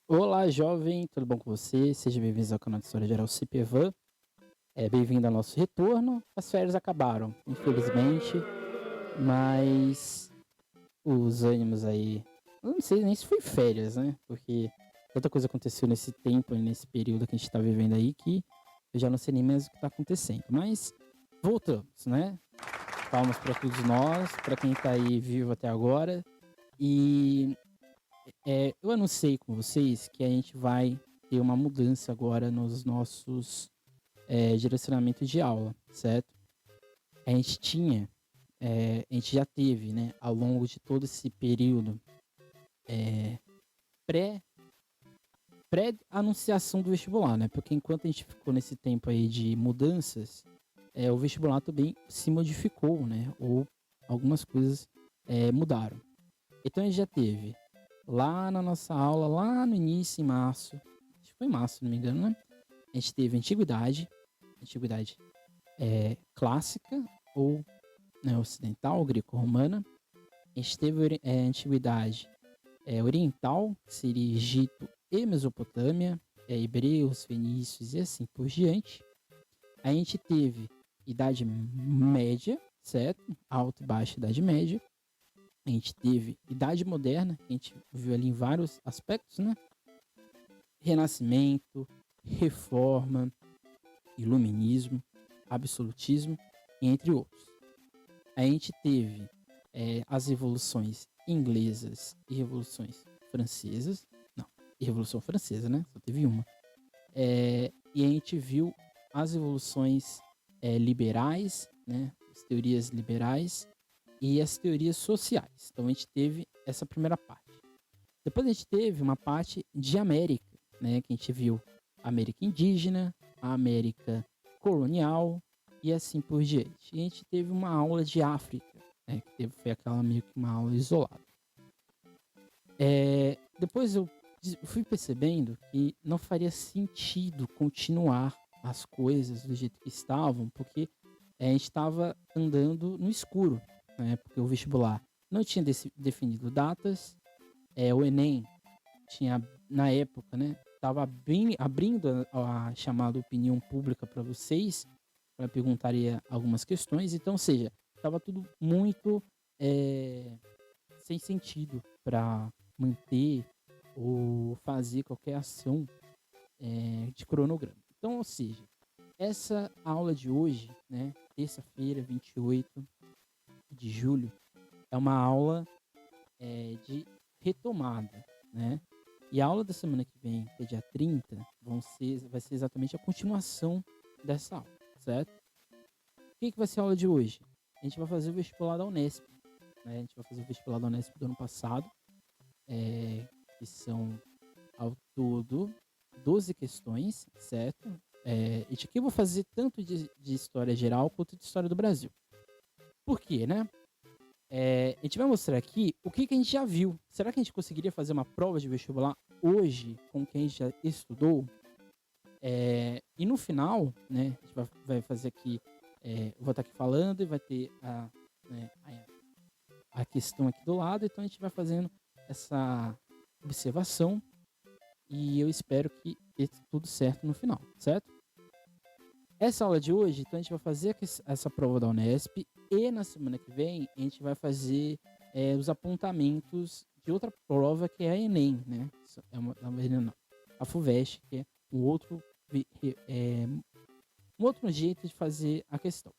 Olá, jovem, tudo bom com você? Seja bem-vindo ao canal de História Geral CPVAN. Bem-vindo ao nosso retorno. As férias acabaram, infelizmente, mas os ânimos aí. Eu não sei nem se foi férias, né? Porque tanta coisa aconteceu nesse tempo, nesse período que a gente tá vivendo aí, que eu já não sei nem mais o que tá acontecendo. Mas voltamos, né? Palmas para todos nós, para quem tá aí vivo até agora. E eu anunciei com vocês que a gente vai ter uma mudança agora nos nossos direcionamentos de aula, certo? A gente tinha, a gente já teve, né, ao longo de todo esse período é, pré, pré-anunciação do vestibular, né? Porque enquanto a gente ficou nesse tempo aí de mudanças, o vestibular também se modificou, né? Ou algumas coisas mudaram. Então a gente já teve lá na nossa aula, lá no início, em março, acho que foi em março, se não me engano, né? A gente teve antiguidade clássica ou né, ocidental, greco-romana. A gente teve antiguidade oriental, que seria Egito e Mesopotâmia, hebreus, fenícios e assim por diante. A gente teve Idade Média, certo? Alta e Baixa Idade Média. A gente teve Idade Moderna, que a gente viu ali em vários aspectos, né? Renascimento, Reforma, Iluminismo, Absolutismo, entre outros. A gente teve as revoluções inglesas e revoluções francesas. Não, e Revolução Francesa, né? Só teve uma. E a gente viu as revoluções liberais, né? As teorias liberais e as teorias sociais. Então a gente teve essa primeira parte. Depois a gente teve uma parte de América, né? Que a gente viu a América indígena, a América colonial e assim por diante. E a gente teve uma aula de África, né? Que foi aquela meio que uma aula isolada. Depois eu fui percebendo que não faria sentido continuar as coisas do jeito que estavam, porque a gente estava andando no escuro, né? Porque o vestibular não tinha definido datas, o Enem tinha, na época, né? Tava abrindo a chamada opinião pública para vocês, para perguntaria algumas questões, então, ou seja, estava tudo muito sem sentido para manter ou fazer qualquer ação de cronograma. Então, ou seja, essa aula de hoje, né, terça-feira, 28 de julho, é uma aula de retomada, né? E a aula da semana que vem, que é dia 30, vai ser exatamente a continuação dessa aula, certo? O que vai ser a aula de hoje? A gente vai fazer o vestibular da Unesp, né? A gente vai fazer o vestibular da Unesp do ano passado, que são ao todo 12 questões, certo? Isso aqui eu vou fazer tanto de história geral quanto de história do Brasil. Por quê, né? A gente vai mostrar aqui o que a gente já viu. Será que a gente conseguiria fazer uma prova de vestibular hoje com quem a gente já estudou? E no final, né, a gente vai fazer aqui, eu vou estar aqui falando e vai ter né, a questão aqui do lado, então a gente vai fazendo essa observação e eu espero que dê tudo certo no final, certo? Essa aula de hoje, então a gente vai fazer essa prova da Unesp e na semana que vem a gente vai fazer os apontamentos de outra prova que é a Enem, né? Não, a FUVEST, que é um outro jeito de fazer a questão.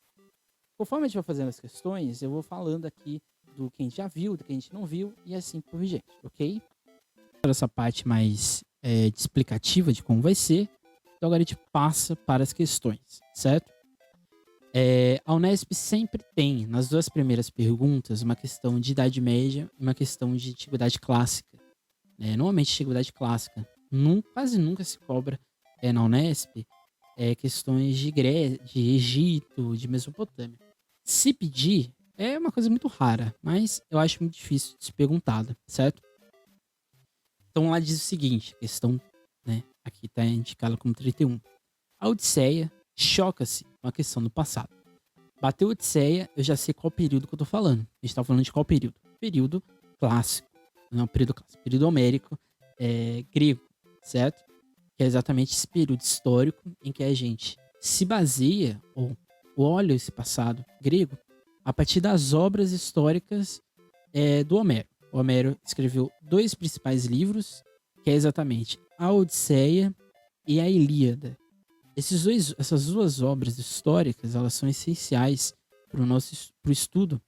Conforme a gente vai fazendo as questões, eu vou falando aqui do que a gente já viu, do que a gente não viu e assim por diante, ok? Essa parte mais explicativa de como vai ser. Então agora a gente passa para as questões, certo? A Unesp sempre tem, nas duas primeiras perguntas, uma questão de Idade Média e uma questão de Antiguidade Clássica. Normalmente, Antiguidade Clássica quase nunca se cobra na Unesp questões de de Egito, de Mesopotâmia. Se pedir, é uma coisa muito rara, mas eu acho muito difícil de ser perguntada, certo? Então lá diz o seguinte, questão, né, aqui está indicada como 31. A Odisseia choca-se com a questão do passado. Bateu a Odisseia, eu já sei qual período que eu tô falando. A gente tá falando de qual período? Período clássico. Não, período clássico. Período homérico, grego, certo? Que é exatamente esse período histórico em que a gente se baseia ou olha esse passado grego a partir das obras históricas do Homero. O Homero escreveu dois principais livros, que é exatamente a Odisseia e a Ilíada. Essas duas obras históricas, elas são essenciais para o estudo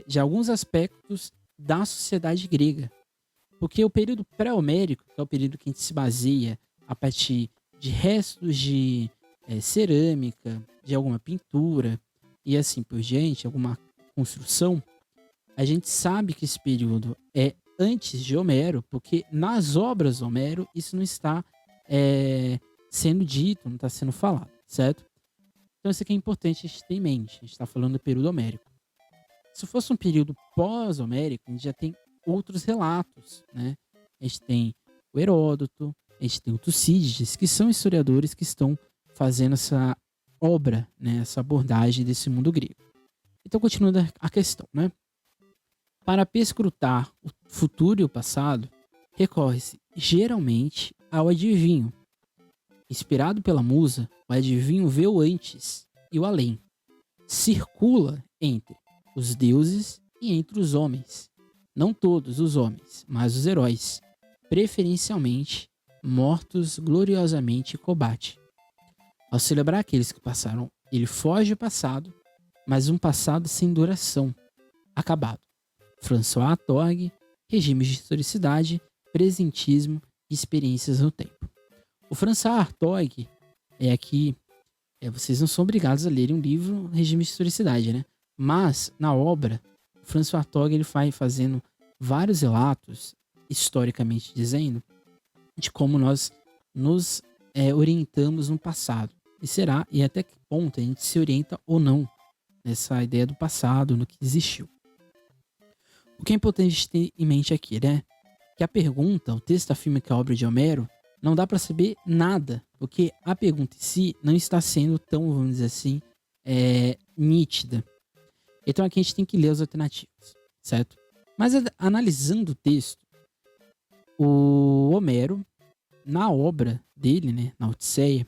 de alguns aspectos da sociedade grega. Porque o período pré-homérico, que é o período que a gente se baseia a partir de restos de cerâmica, de alguma pintura e assim por diante, alguma construção, a gente sabe que esse período é antes de Homero, porque nas obras de Homero isso não está sendo dito, não está sendo falado, certo? Então isso aqui é importante a gente ter em mente. A gente está falando do período homérico. Se fosse um período pós-homérico, a gente já tem outros relatos, né? A gente tem o Heródoto, a gente tem o Tucídides, que são historiadores que estão fazendo essa obra, né? Essa abordagem desse mundo grego. Então, continuando a questão, né? Para perscrutar o futuro e o passado, recorre-se geralmente ao adivinho. Inspirado pela musa, o adivinho vê o antes e o além. Circula entre os deuses e entre os homens. Não todos os homens, mas os heróis, preferencialmente mortos gloriosamente em combate. Ao celebrar aqueles que passaram, ele foge ao passado, mas um passado sem duração, acabado. François Hartog, Regimes de Historicidade, Presentismo e Experiências no Tempo. O François Hartog é aqui, vocês não são obrigados a lerem um livro Regime de Historicidade, né? Mas, na obra, o François Hartog ele vai fazendo vários relatos, historicamente dizendo, de como nós nos orientamos no passado. E até que ponto a gente se orienta ou não nessa ideia do passado, no que existiu. O que é importante ter em mente aqui, né? Que a pergunta, o texto afirma que a obra de Homero não dá para saber nada, porque a pergunta em si não está sendo tão, vamos dizer assim, nítida. Então aqui a gente tem que ler as alternativas, certo? Mas analisando o texto, o Homero, na obra dele, né, na Odisseia,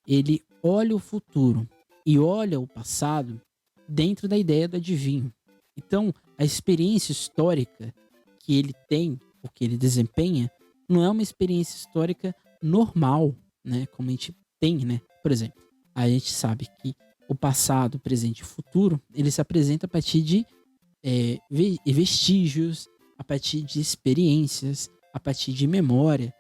ele olha o futuro e olha o passado dentro da ideia do adivinho. Então, a experiência histórica que ele tem, ou que ele desempenha, não é uma experiência histórica normal, né? Como a gente tem, né? Por exemplo, a gente sabe que o passado, o presente e o futuro, ele se apresenta a partir de vestígios, a partir de experiências, a partir de memória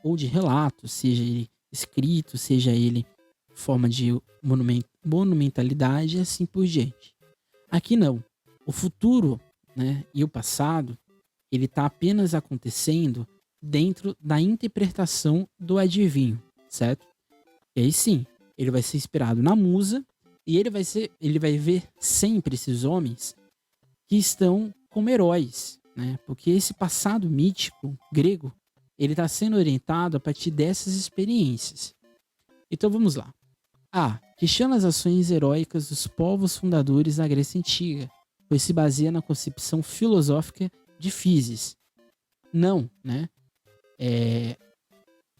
ou de relatos, seja ele escrito, seja ele forma de monumentalidade e assim por diante. Aqui não. O futuro, né, e o passado, ele está apenas acontecendo dentro da interpretação do adivinho, certo? E aí sim, ele vai ser inspirado na musa e ele vai ver sempre esses homens que estão como heróis, né? Porque esse passado mítico grego, ele está sendo orientado a partir dessas experiências. Então vamos lá. A. Questiona as ações heróicas dos povos fundadores da Grécia Antiga, pois se baseia na concepção filosófica de physis. Não, né?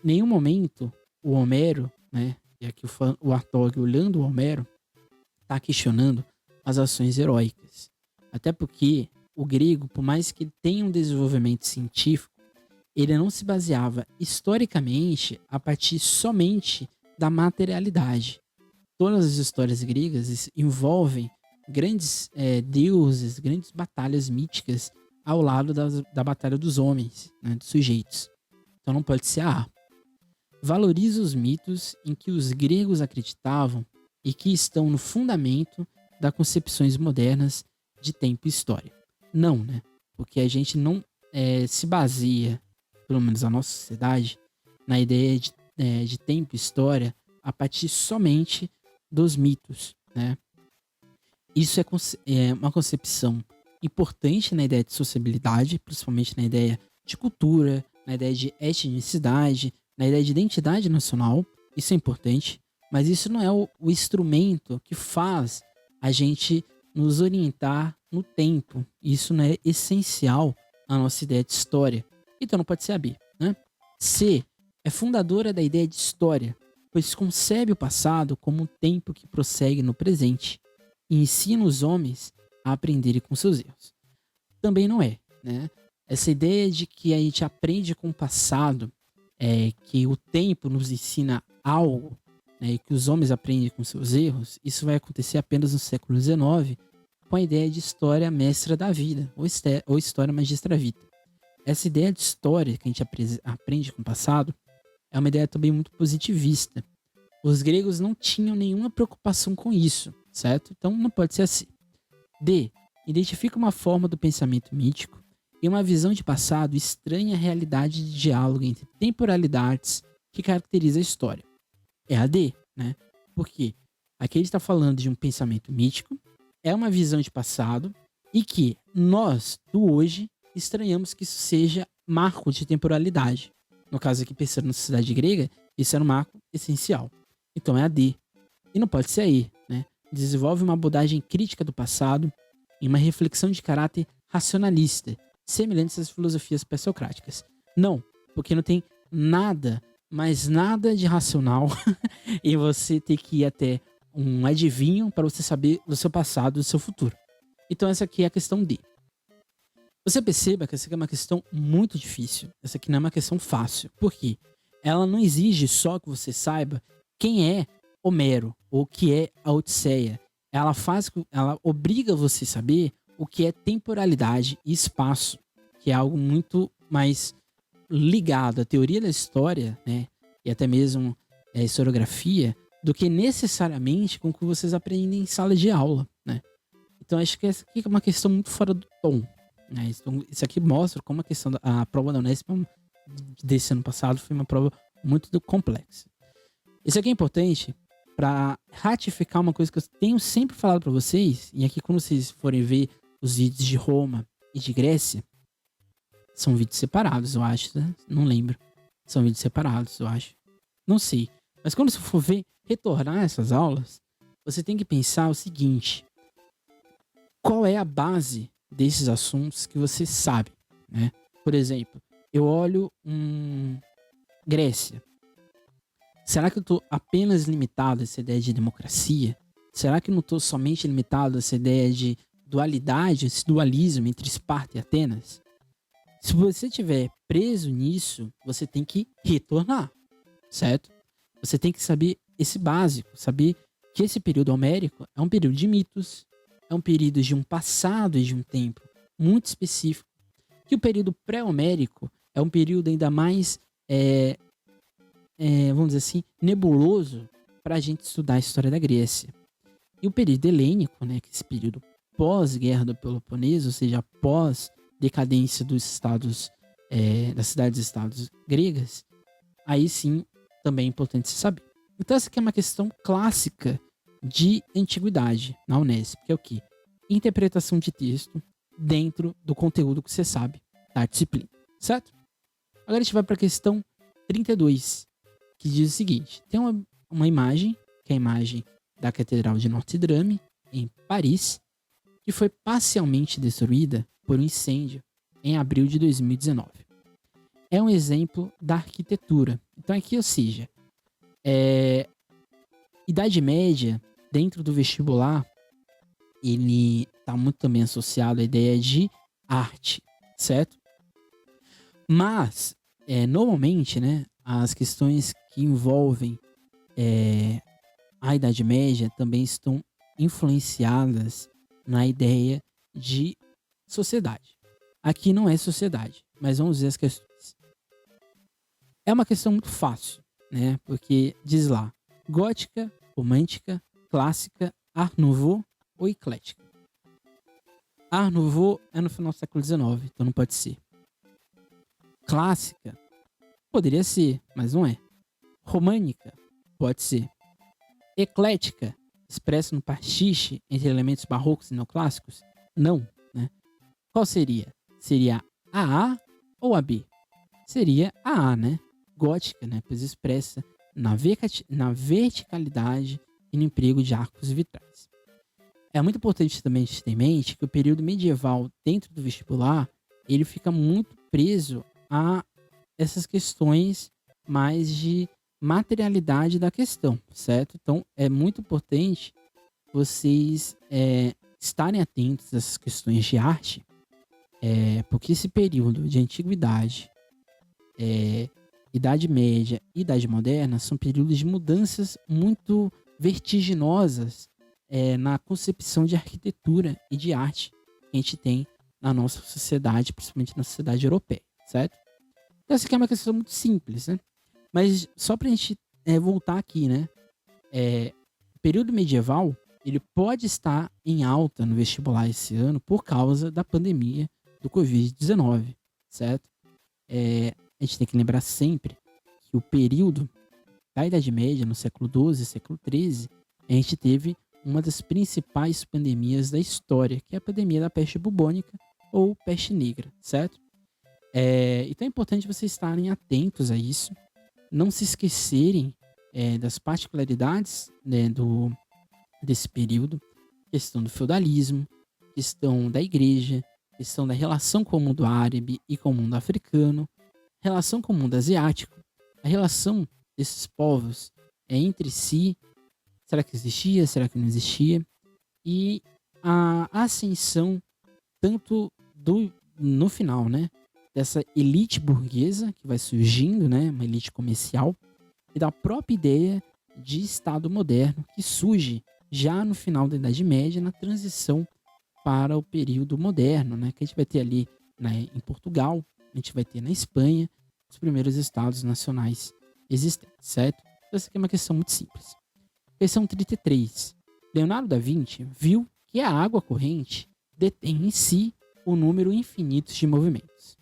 Nenhum momento o Homero, né? E aqui o Hartog, olhando o Homero, está questionando as ações heróicas. Até porque o grego, por mais que ele tenha um desenvolvimento científico, ele não se baseava historicamente a partir somente da materialidade. Todas as histórias gregas envolvem grandes deuses, grandes batalhas míticas ao lado da batalha dos homens, né, dos sujeitos. Então não pode ser a. Valoriza os mitos em que os gregos acreditavam e que estão no fundamento das concepções modernas de tempo e história. Não, né? Porque a gente não se baseia, pelo menos a nossa sociedade, na ideia de tempo e história a partir somente dos mitos, né? Isso é uma concepção importante na ideia de sociabilidade, principalmente na ideia de cultura, na ideia de etnicidade, na ideia de identidade nacional. Isso é importante, mas isso não é o instrumento que faz a gente nos orientar no tempo. Isso não é essencial à nossa ideia de história. Então não pode ser a B, né? C. É fundadora da ideia de história, pois concebe o passado como um tempo que prossegue no presente e ensina os homens a aprenderem com seus erros. Também não é, né? Essa ideia de que a gente aprende com o passado, que o tempo nos ensina algo, né, e que os homens aprendem com seus erros, isso vai acontecer apenas no século XIX, com a ideia de história mestra da vida, ou história magistra vita. Essa ideia de história que a gente aprende com o passado é uma ideia também muito positivista. Os gregos não tinham nenhuma preocupação com isso, certo? Então não pode ser assim. D. Identifica uma forma do pensamento mítico e uma visão de passado estranha à realidade de diálogo entre temporalidades que caracteriza a história. É a D, né? Porque aqui ele está falando de um pensamento mítico, é uma visão de passado e que nós, do hoje, estranhamos que isso seja marco de temporalidade. No caso aqui, pensando na sociedade grega, isso era um marco essencial. Então é a D. E não pode ser a E, né? Desenvolve uma abordagem crítica do passado e uma reflexão de caráter racionalista, semelhantes às filosofias pré-socráticas. Não, porque não tem nada, mas nada de racional em você ter que ir até um adivinho para você saber do seu passado e do seu futuro. Então essa aqui é a questão D. Você perceba que essa aqui é uma questão muito difícil. Essa aqui não é uma questão fácil. Por quê? Ela não exige só que você saiba quem é Homero ou o que é a Odisseia. Ela obriga você a saber o que é temporalidade e espaço, que é algo muito mais ligado à teoria da história, né, e até mesmo a historiografia, do que necessariamente com o que vocês aprendem em sala de aula, né? Então acho que essa aqui é uma questão muito fora do tom, né? Isso aqui mostra como a prova da Unesp desse ano passado foi uma prova muito complexa. Isso aqui é importante para ratificar uma coisa que eu tenho sempre falado para vocês, e aqui quando vocês forem ver os vídeos de Roma e de Grécia, são vídeos separados, eu acho, né? Não lembro. São vídeos separados, eu acho. Não sei. Mas quando você for retornar essas aulas, você tem que pensar o seguinte: qual é a base desses assuntos que você sabe, né? Por exemplo, eu olho Grécia. Será que eu estou apenas limitado a essa ideia de democracia? Será que eu não estou somente limitado a essa ideia de dualidade, esse dualismo entre Esparta e Atenas? Se você estiver preso nisso, você tem que retornar, certo? Você tem que saber esse básico, saber que esse período homérico é um período de mitos, é um período de um passado e de um tempo muito específico, que o período pré-homérico é um período ainda mais, vamos dizer assim, nebuloso para a gente estudar a história da Grécia. E o período helênico, né, que é esse período pós-guerra do Peloponeso, ou seja, pós decadência dos estados, das cidades-estados gregas, aí sim também é importante se saber. Então essa aqui é uma questão clássica de antiguidade na Unesp, que é o quê? Interpretação de texto dentro do conteúdo que você sabe da disciplina, certo? Agora a gente vai para a questão 32, que diz o seguinte: tem uma imagem, que é a imagem da Catedral de Notre-Dame, em Paris, que foi parcialmente destruída por um incêndio em abril de 2019. É um exemplo da arquitetura. Então aqui, ou seja, Idade Média, dentro do vestibular, ele está muito também associado à ideia de arte, certo? Mas, normalmente, né, as questões que envolvem a Idade Média também estão influenciadas na ideia de sociedade. Aqui não é sociedade, mas vamos ver as questões. É uma questão muito fácil, né? Porque diz lá: gótica, romântica, clássica, Art Nouveau ou eclética. Art Nouveau é no final do século XIX, então não pode ser. Clássica poderia ser, mas não é. Românica pode ser. Eclética, expressa no pastiche entre elementos barrocos e neoclássicos? Não, né? Qual seria? Seria a A ou a B? Seria a A, né? Gótica, né? Pois expressa na verticalidade e no emprego de arcos vitrais. É muito importante também ter em mente que o período medieval dentro do vestibular, ele fica muito preso a essas questões mais de materialidade da questão, certo? Então, é muito importante vocês estarem atentos a essas questões de arte, porque esse período de antiguidade, Idade Média e Idade Moderna são períodos de mudanças muito vertiginosas na concepção de arquitetura e de arte que a gente tem na nossa sociedade, principalmente na sociedade europeia, certo? Então, essa aqui é uma questão muito simples, né? Mas só para a gente voltar aqui, né? O período medieval, ele pode estar em alta no vestibular esse ano por causa da pandemia do Covid-19, certo? A gente tem que lembrar sempre que o período da Idade Média, no século XII, século XIII, a gente teve uma das principais pandemias da história, que é a pandemia da peste bubônica ou peste negra, certo? Então é importante vocês estarem atentos a isso, não se esquecerem das particularidades, né, desse período, questão do feudalismo, questão da igreja, questão da relação com o mundo árabe e com o mundo africano, relação com o mundo asiático, a relação desses povos entre si, será que existia, será que não existia, e a ascensão tanto no final, né, dessa elite burguesa que vai surgindo, né, uma elite comercial, e da própria ideia de Estado moderno que surge já no final da Idade Média, na transição para o período moderno, né, que a gente vai ter ali em Portugal, a gente vai ter na Espanha, os primeiros estados nacionais existentes, certo? Então, essa aqui é uma questão muito simples. Questão 33. Leonardo da Vinci viu que a água corrente detém em si o número infinito de movimentos.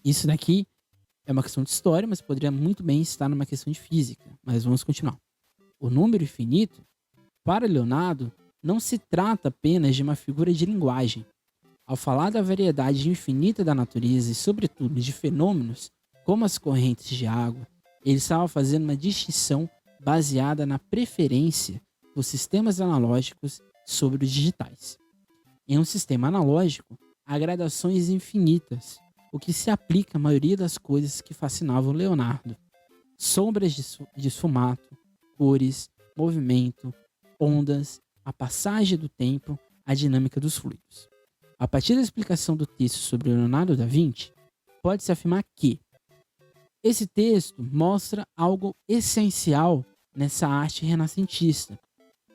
Isso daqui é uma questão de história, mas poderia muito bem estar numa questão de física. Mas vamos continuar. O número infinito, para Leonardo, não se trata apenas de uma figura de linguagem. Ao falar da variedade infinita da natureza e, sobretudo, de fenômenos como as correntes de água, ele estava fazendo uma distinção baseada na preferência dos sistemas analógicos sobre os digitais. Em um sistema analógico, há gradações infinitas, o que se aplica à maioria das coisas que fascinavam Leonardo. Sombras de esfumato, cores, movimento, ondas, a passagem do tempo, a dinâmica dos fluidos. A partir da explicação do texto sobre Leonardo da Vinci, pode-se afirmar que esse texto mostra algo essencial nessa arte renascentista,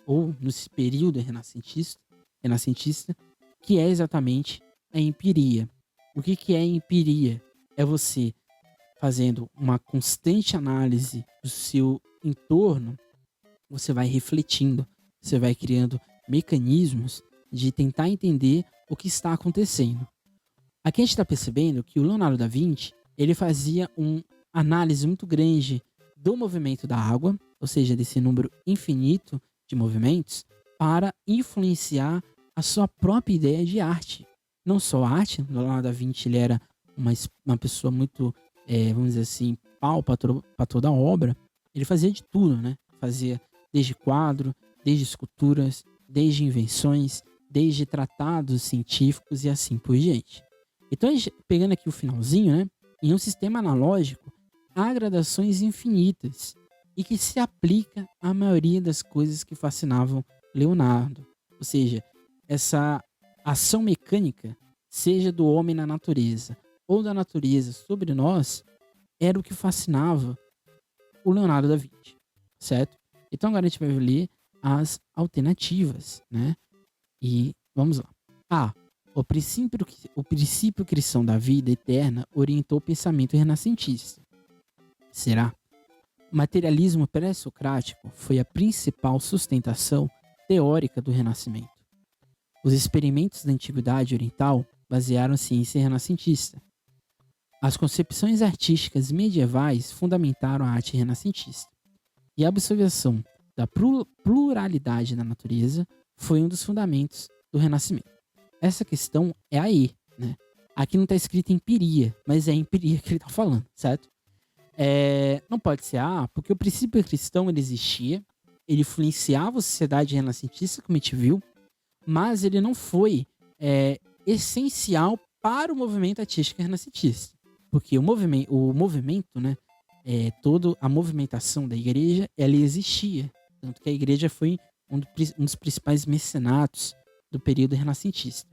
ou nesse período renascentista, que é exatamente a empiria. O que é empiria? É você fazendo uma constante análise do seu entorno, você vai refletindo, você vai criando mecanismos de tentar entender o que está acontecendo. Aqui a gente está percebendo que o Leonardo da Vinci, ele fazia uma análise muito grande do movimento da água, ou seja, desse número infinito de movimentos, para influenciar a sua própria ideia de arte. Não só arte, o Leonardo da Vinci ele era uma pessoa muito, vamos dizer assim, pau para toda a obra. Ele fazia de tudo, né? Fazia desde quadro, desde esculturas, desde invenções, desde tratados científicos e assim por diante. Então, pegando aqui o finalzinho, né? Em um sistema analógico, há gradações infinitas e que se aplica à maioria das coisas que fascinavam Leonardo. Ou seja, essa ação mecânica, seja do homem na natureza ou da natureza sobre nós, era o que fascinava o Leonardo da Vinci, certo? Então agora a gente vai ler as alternativas, né? E vamos lá. A. O princípio cristão da vida eterna orientou o pensamento renascentista. Será? O materialismo pré-socrático foi a principal sustentação teórica do Renascimento. Os experimentos da Antiguidade Oriental basearam a ciência renascentista. As concepções artísticas medievais fundamentaram a arte renascentista. E a observação da pluralidade da natureza foi um dos fundamentos do Renascimento. Essa questão é a E, né? Aqui não está escrito empiria, mas é empiria que ele está falando, certo? Não pode ser A, porque o princípio cristão ele existia, ele influenciava a sociedade renascentista, como a gente viu, mas ele não foi essencial para o movimento artístico renascentista. Porque o movimento, né, toda a movimentação da igreja, ela existia. Tanto que a igreja foi um dos principais mecenatos do período renascentista.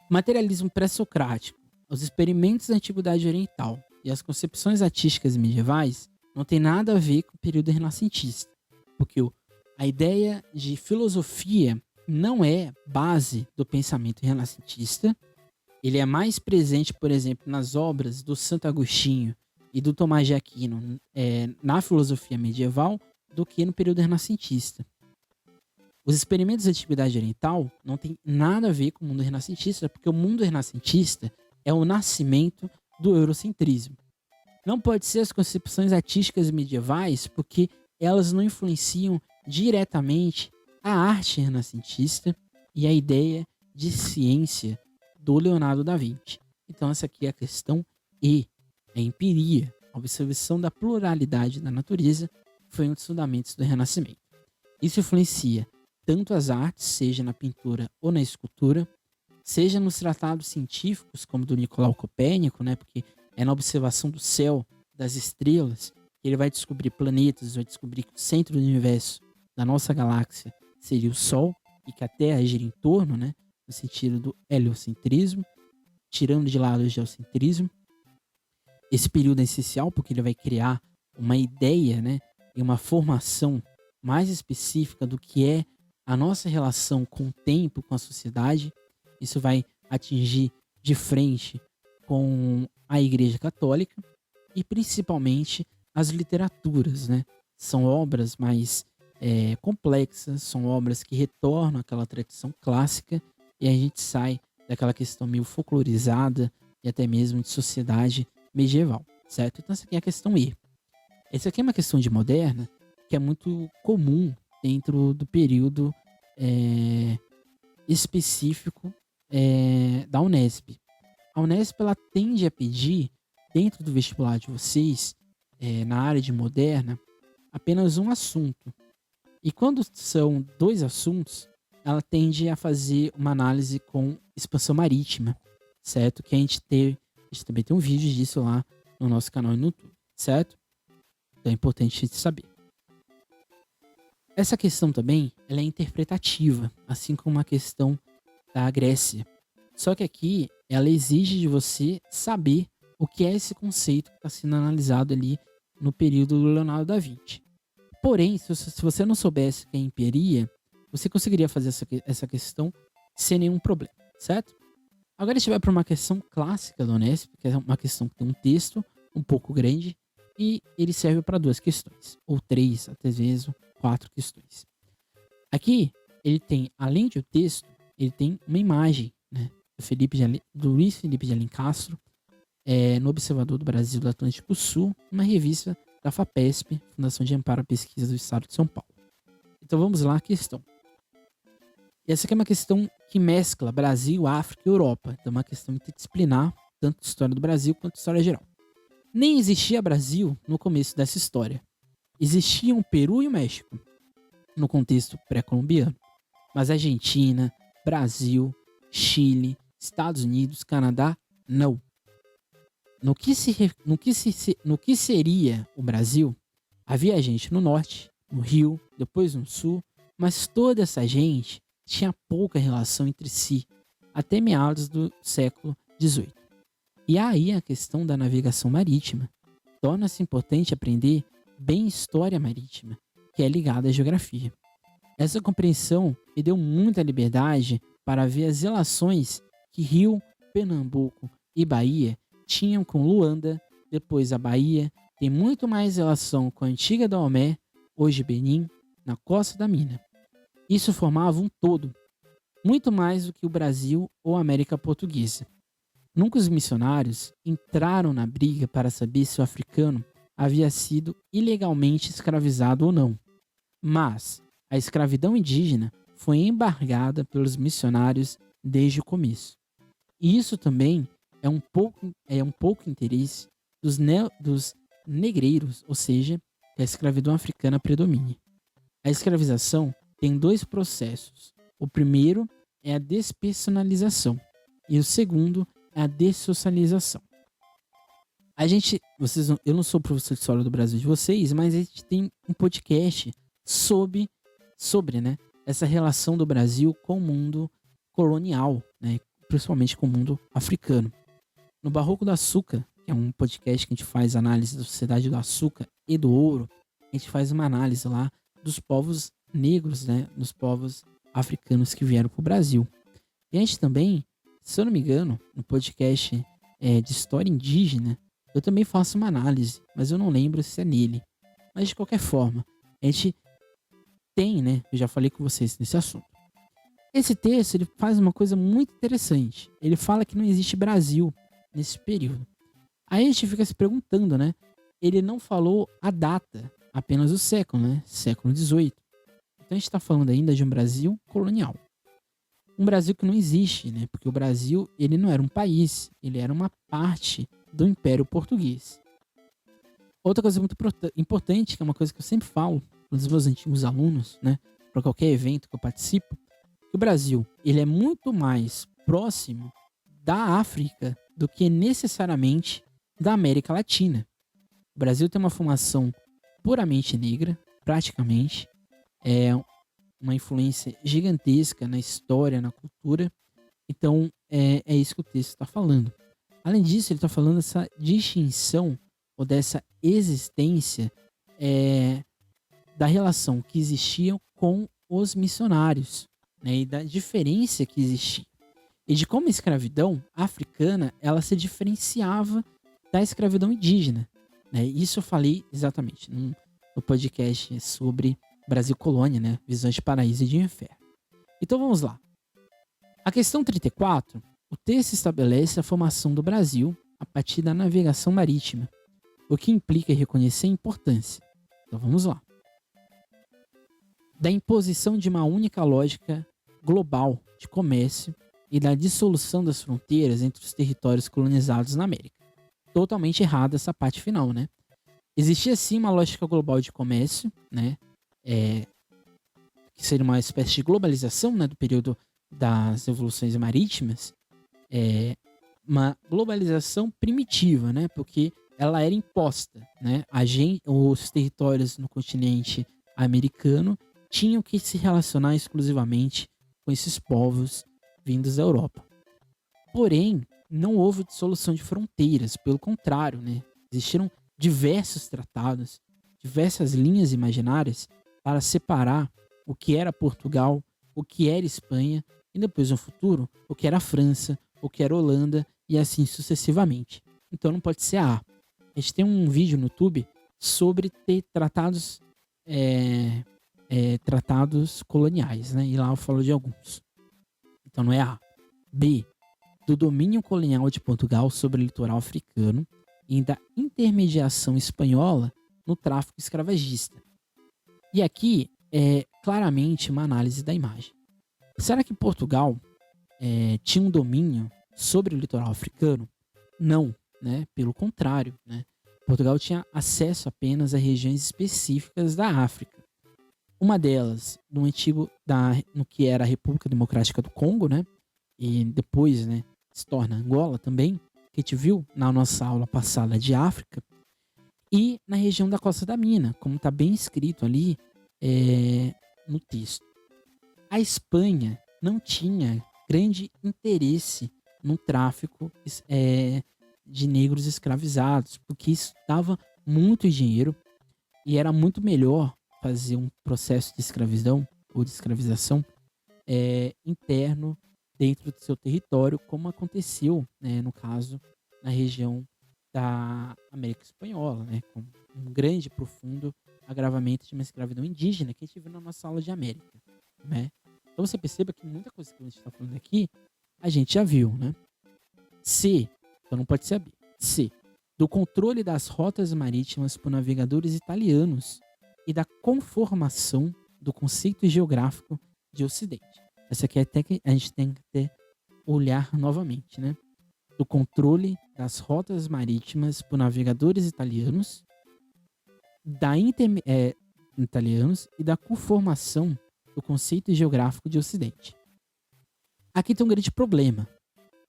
O materialismo pré-socrático, os experimentos da antiguidade oriental e as concepções artísticas medievais não tem nada a ver com o período renascentista, porque a ideia de filosofia não é base do pensamento renascentista. Ele é mais presente, por exemplo, nas obras do Santo Agostinho e do Tomás de Aquino na filosofia medieval do que no período renascentista. Os experimentos da antiguidade oriental não tem nada a ver com o mundo renascentista, porque o mundo renascentista é o nascimento do eurocentrismo. Não pode ser as concepções artísticas medievais, porque elas não influenciam diretamente a arte renascentista e a ideia de ciência do Leonardo da Vinci. Então essa aqui é a questão E, a empiria, a observação da pluralidade da natureza, foi um dos fundamentos do Renascimento. Isso influencia tanto as artes, seja na pintura ou na escultura, seja nos tratados científicos, como do Nicolau Copérnico, né, porque é na observação do céu, das estrelas, que ele vai descobrir planetas, vai descobrir que o centro do universo, da nossa galáxia, seria o Sol, e que a Terra gira em torno, né, no sentido do heliocentrismo, tirando de lado o geocentrismo. Esse período é essencial porque ele vai criar uma ideia, né, e uma formação mais específica do que é a nossa relação com o tempo, com a sociedade. Isso vai atingir de frente com a Igreja Católica e principalmente as literaturas, né? São obras mais complexas, são obras que retornam àquela tradição clássica e a gente sai daquela questão meio folclorizada e até mesmo de sociedade medieval, certo? Então essa aqui é a questão E. Essa aqui é uma questão de moderna que é muito comum dentro do período específico da Unesp. A Unesp ela tende a pedir, dentro do vestibular de vocês, na área de moderna, apenas um assunto. E quando são 2 assuntos, ela tende a fazer uma análise com expansão marítima, certo? Que a gente também tem um vídeo disso lá no nosso canal no YouTube, certo? Então é importante saber. Essa questão também ela é interpretativa, assim como a questão da Grécia. Só que aqui ela exige de você saber o que é esse conceito que está sendo analisado ali no período do Leonardo da Vinci. Porém, se você não soubesse o que é empiria, você conseguiria fazer essa questão sem nenhum problema, certo? Agora a gente vai para uma questão clássica do Unesp, que é uma questão que tem um texto um pouco grande e ele serve para 2 questões, ou 3, até mesmo 4 questões. Aqui ele tem, além do texto, ele tem uma imagem, né, do Luiz Felipe de Alencastro, no Observador do Brasil do Atlântico Sul, uma revista da FAPESP, Fundação de Amparo à Pesquisa do Estado de São Paulo. Então vamos lá à questão. Essa aqui é uma questão que mescla Brasil, África e Europa. Então é uma questão interdisciplinar, tanto de história do Brasil quanto de história geral. Nem existia Brasil no começo dessa história. Existiam o Peru e o México, no contexto pré-colombiano. Mas Argentina, Brasil, Chile, Estados Unidos, Canadá, não. No que seria o Brasil, havia gente no norte, no Rio, depois no sul, mas toda essa gente tinha pouca relação entre si, até meados do século XVIII. E aí a questão da navegação marítima. Torna-se importante aprender bem história marítima, que é ligada à geografia. Essa compreensão me deu muita liberdade para ver as relações que Rio, Pernambuco e Bahia tinham com Luanda, depois a Bahia tem muito mais relação com a antiga Daomé, hoje Benin, na costa da Mina. Isso formava um todo, muito mais do que o Brasil ou a América Portuguesa. Nunca os missionários entraram na briga para saber se o africano havia sido ilegalmente escravizado ou não. Mas a escravidão indígena foi embargada pelos missionários desde o começo. E isso também é um pouco interesse dos negreiros, ou seja, que a escravidão africana predomine. A escravização tem 2 processos. O primeiro é a despersonalização e o segundo é a dessocialização. Eu não sou professor de história do Brasil de vocês, mas a gente tem um podcast sobre, né, essa relação do Brasil com o mundo colonial, né, principalmente com o mundo africano. No Barroco do Açúcar, que é um podcast que a gente faz análise da sociedade do açúcar e do ouro, a gente faz uma análise lá dos povos negros, né, dos povos africanos que vieram para o Brasil. E a gente também, se eu não me engano, no podcast de história indígena, eu também faço uma análise, mas eu não lembro se é nele. Mas de qualquer forma, a gente tem, né? Eu já falei com vocês nesse assunto. Esse texto, ele faz uma coisa muito interessante. Ele fala que não existe Brasil nesse período. Aí a gente fica se perguntando, né? Ele não falou a data, apenas o século, né? Século XVIII. Então a gente está falando ainda de um Brasil colonial. Um Brasil que não existe, né? Porque o Brasil, ele não era um país, ele era uma parte do Império Português. Outra coisa muito importante, que é uma coisa que eu sempre falo para os meus antigos alunos, né? Para qualquer evento que eu participo, que o Brasil, ele é muito mais próximo da África do que necessariamente da América Latina. O Brasil tem uma formação puramente negra, praticamente. É uma influência gigantesca na história, na cultura. Então, é isso que o texto está falando. Além disso, ele está falando dessa distinção ou dessa existência da relação que existia com os missionários, né, e da diferença que existia. E de como a escravidão africana ela se diferenciava da escravidão indígena. Né? Isso eu falei exatamente no podcast sobre Brasil Colônia, né? Visões de Paraíso e de Inferno. Então vamos lá. A questão 34, o texto estabelece a formação do Brasil a partir da navegação marítima, o que implica reconhecer a importância. Então vamos lá. Da imposição de uma única lógica global de comércio e da dissolução das fronteiras entre os territórios colonizados na América. Totalmente errada essa parte final, né? Existia sim uma lógica global de comércio, né? Que seria uma espécie de globalização, né, do período das revoluções marítimas, uma globalização primitiva, né, porque ela era imposta, né, os territórios no continente americano tinham que se relacionar exclusivamente com esses povos vindos da Europa. Porém, não houve dissolução de fronteiras, pelo contrário, né, existiram diversos tratados, diversas linhas imaginárias para separar o que era Portugal, o que era Espanha e depois no futuro o que era França, o que era Holanda e assim sucessivamente. Então não pode ser A. A gente tem um vídeo no YouTube sobre ter tratados coloniais, né? E lá eu falo de alguns. Então não é A. B. Do domínio colonial de Portugal sobre o litoral africano e da intermediação espanhola no tráfico escravagista. E aqui é claramente uma análise da imagem. Será que Portugal tinha um domínio sobre o litoral africano? Não, né? Pelo contrário, né? Portugal tinha acesso apenas a regiões específicas da África. Uma delas, no que era a República Democrática do Congo, né? E depois, né, se torna Angola também, que a gente viu na nossa aula passada de África, e na região da Costa da Mina, como está bem escrito ali no texto. A Espanha não tinha grande interesse no tráfico de negros escravizados, porque isso dava muito dinheiro e era muito melhor fazer um processo de escravidão ou de escravização interno dentro do seu território, como aconteceu, né, no caso, na região da América Espanhola, né, com um grande, profundo agravamento de uma escravidão indígena que a gente viu na nossa aula de América, né? Então você perceba que muita coisa que a gente está falando aqui, a gente já viu, né? C, então não pode ser a B. C, do controle das rotas marítimas por navegadores italianos e da conformação do conceito geográfico de Ocidente. Essa aqui até que a gente tem que olhar novamente, né? Do controle das rotas marítimas por navegadores italianos, italianos e da conformação do conceito geográfico de Ocidente. Aqui tem um grande problema.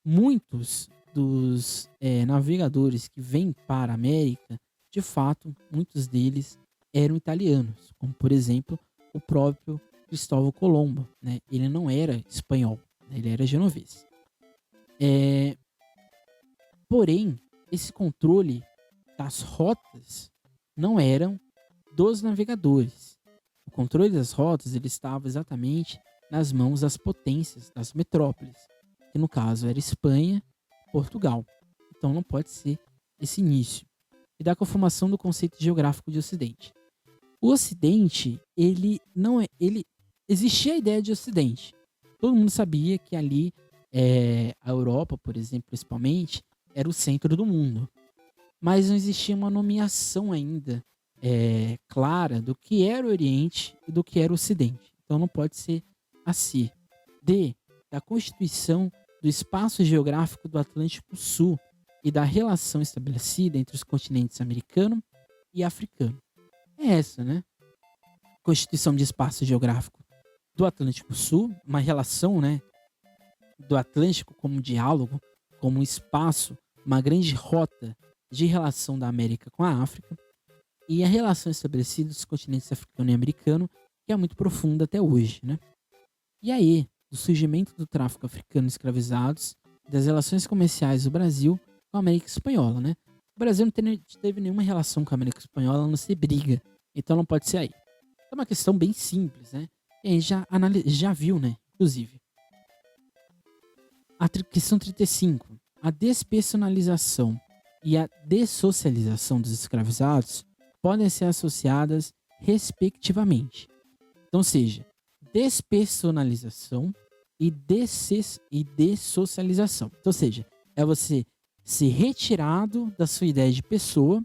Muitos dos navegadores que vêm para a América, de fato, muitos deles eram italianos, como por exemplo o próprio Cristóvão Colombo, né? Ele não era espanhol, né? Ele era genovês. É, porém, esse controle das rotas não eram dos navegadores. O controle das rotas ele estava exatamente nas mãos das potências, das metrópoles, que no caso era Espanha, Portugal. Então não pode ser esse início. E dá com a formação do conceito geográfico de Ocidente. O Ocidente, ele não é, ele existia a ideia de Ocidente. Todo mundo sabia que ali a Europa, por exemplo, principalmente, era o centro do mundo. Mas não existia uma nomeação ainda clara do que era o Oriente e do que era o Ocidente. Então não pode ser assim. D. Da constituição do espaço geográfico do Atlântico Sul e da relação estabelecida entre os continentes americano e africano. É essa, né? Constituição de espaço geográfico do Atlântico Sul, uma relação, né, do Atlântico como um diálogo, como um espaço, uma grande rota de relação da América com a África, e a relação estabelecida dos continentes africano e americano, que é muito profunda até hoje, né? E aí, do surgimento do tráfico africano de escravizados, das relações comerciais do Brasil com a América Espanhola, né? O Brasil não teve nenhuma relação com a América Espanhola, a não ser briga. Então não pode ser aí. É uma questão bem simples, né? E a gente já viu, né? Inclusive. A questão 35. A despersonalização e a dessocialização dos escravizados podem ser associadas respectivamente. Então, seja, despersonalização e dessocialização. Então, seja, é você ser retirado da sua ideia de pessoa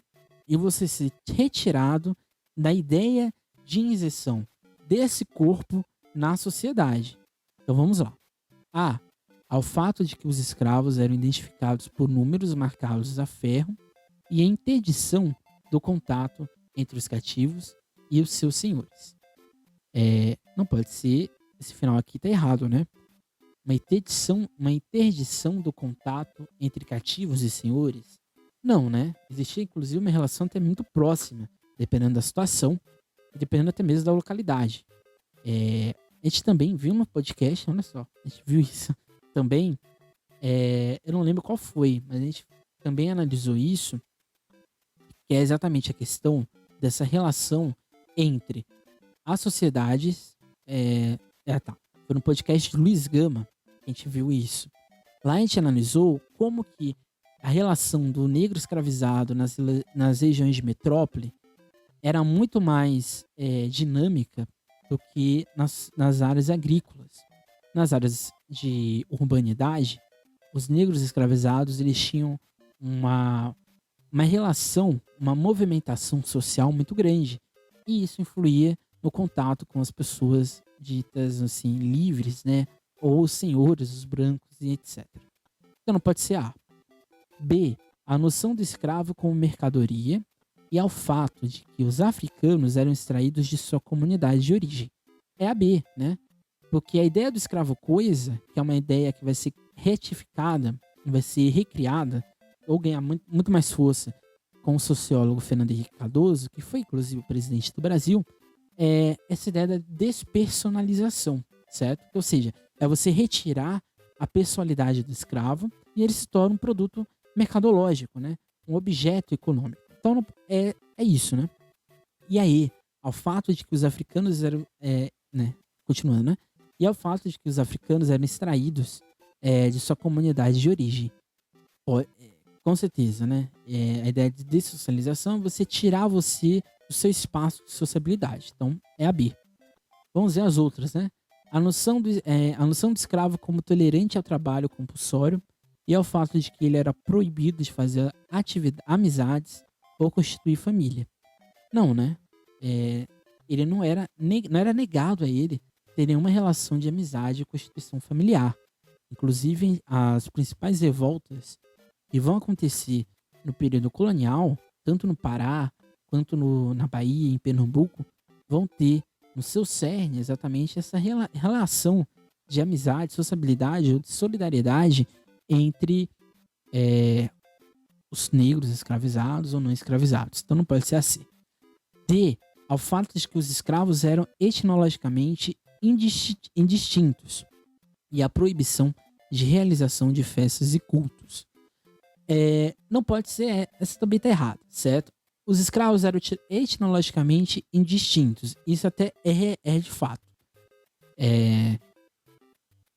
e você ser retirado da ideia de inserção desse corpo na sociedade. Então, vamos lá. A. Ao fato de que os escravos eram identificados por números marcados a ferro e a interdição do contato entre os cativos e os seus senhores. Não pode ser, esse final aqui tá errado, né? Uma interdição do contato entre cativos e senhores? Não, né? Existia inclusive uma relação até muito próxima, dependendo da situação e dependendo até mesmo da localidade. A gente também viu no podcast, olha só, a gente viu isso também, eu não lembro qual foi, mas a gente também analisou isso, que é exatamente a questão dessa relação entre as sociedades. Foi no podcast de Luiz Gama que a gente viu isso. Lá a gente analisou como que a relação do negro escravizado nas regiões de metrópole era muito mais dinâmica do que nas áreas agrícolas. Nas áreas de urbanidade, os negros escravizados eles tinham uma relação, uma movimentação social muito grande. E isso influía no contato com as pessoas ditas assim, livres, né? Ou os senhores, os brancos e etc. Então não pode ser A. B. A noção do escravo como mercadoria e ao fato de que os africanos eram extraídos de sua comunidade de origem. É a B, né? Porque a ideia do escravo coisa, que é uma ideia que vai ser retificada, vai ser recriada, ou ganhar muito mais força com o sociólogo Fernando Henrique Cardoso, que foi inclusive o presidente do Brasil, é essa ideia da despersonalização, certo? Ou seja, é você retirar a personalidade do escravo e ele se torna um produto mercadológico, né? Um objeto econômico. Então é isso, né? E aí, ao fato de que os africanos eram, continuando, né? E ao fato de que os africanos eram extraídos de sua comunidade de origem. Com certeza, né? A ideia de dessocialização é você tirar você do seu espaço de sociabilidade. Então, é a B. Vamos ver as outras, né? A noção do escravo como tolerante ao trabalho compulsório e ao fato de que ele era proibido de fazer amizades ou constituir família. Não, né? Ele não era negado a ele ter nenhuma relação de amizade e constituição familiar. Inclusive, as principais revoltas que vão acontecer no período colonial, tanto no Pará quanto na Bahia, em Pernambuco, vão ter no seu cerne exatamente essa relação de amizade, sociabilidade ou de solidariedade entre os negros escravizados ou não escravizados. Então não pode ser a C. D, ao fato de que os escravos eram etnologicamente indistintos e a proibição de realização de festas e cultos. Não pode ser, essa também está errada, certo? Os escravos eram etnologicamente indistintos. Isso até é de fato.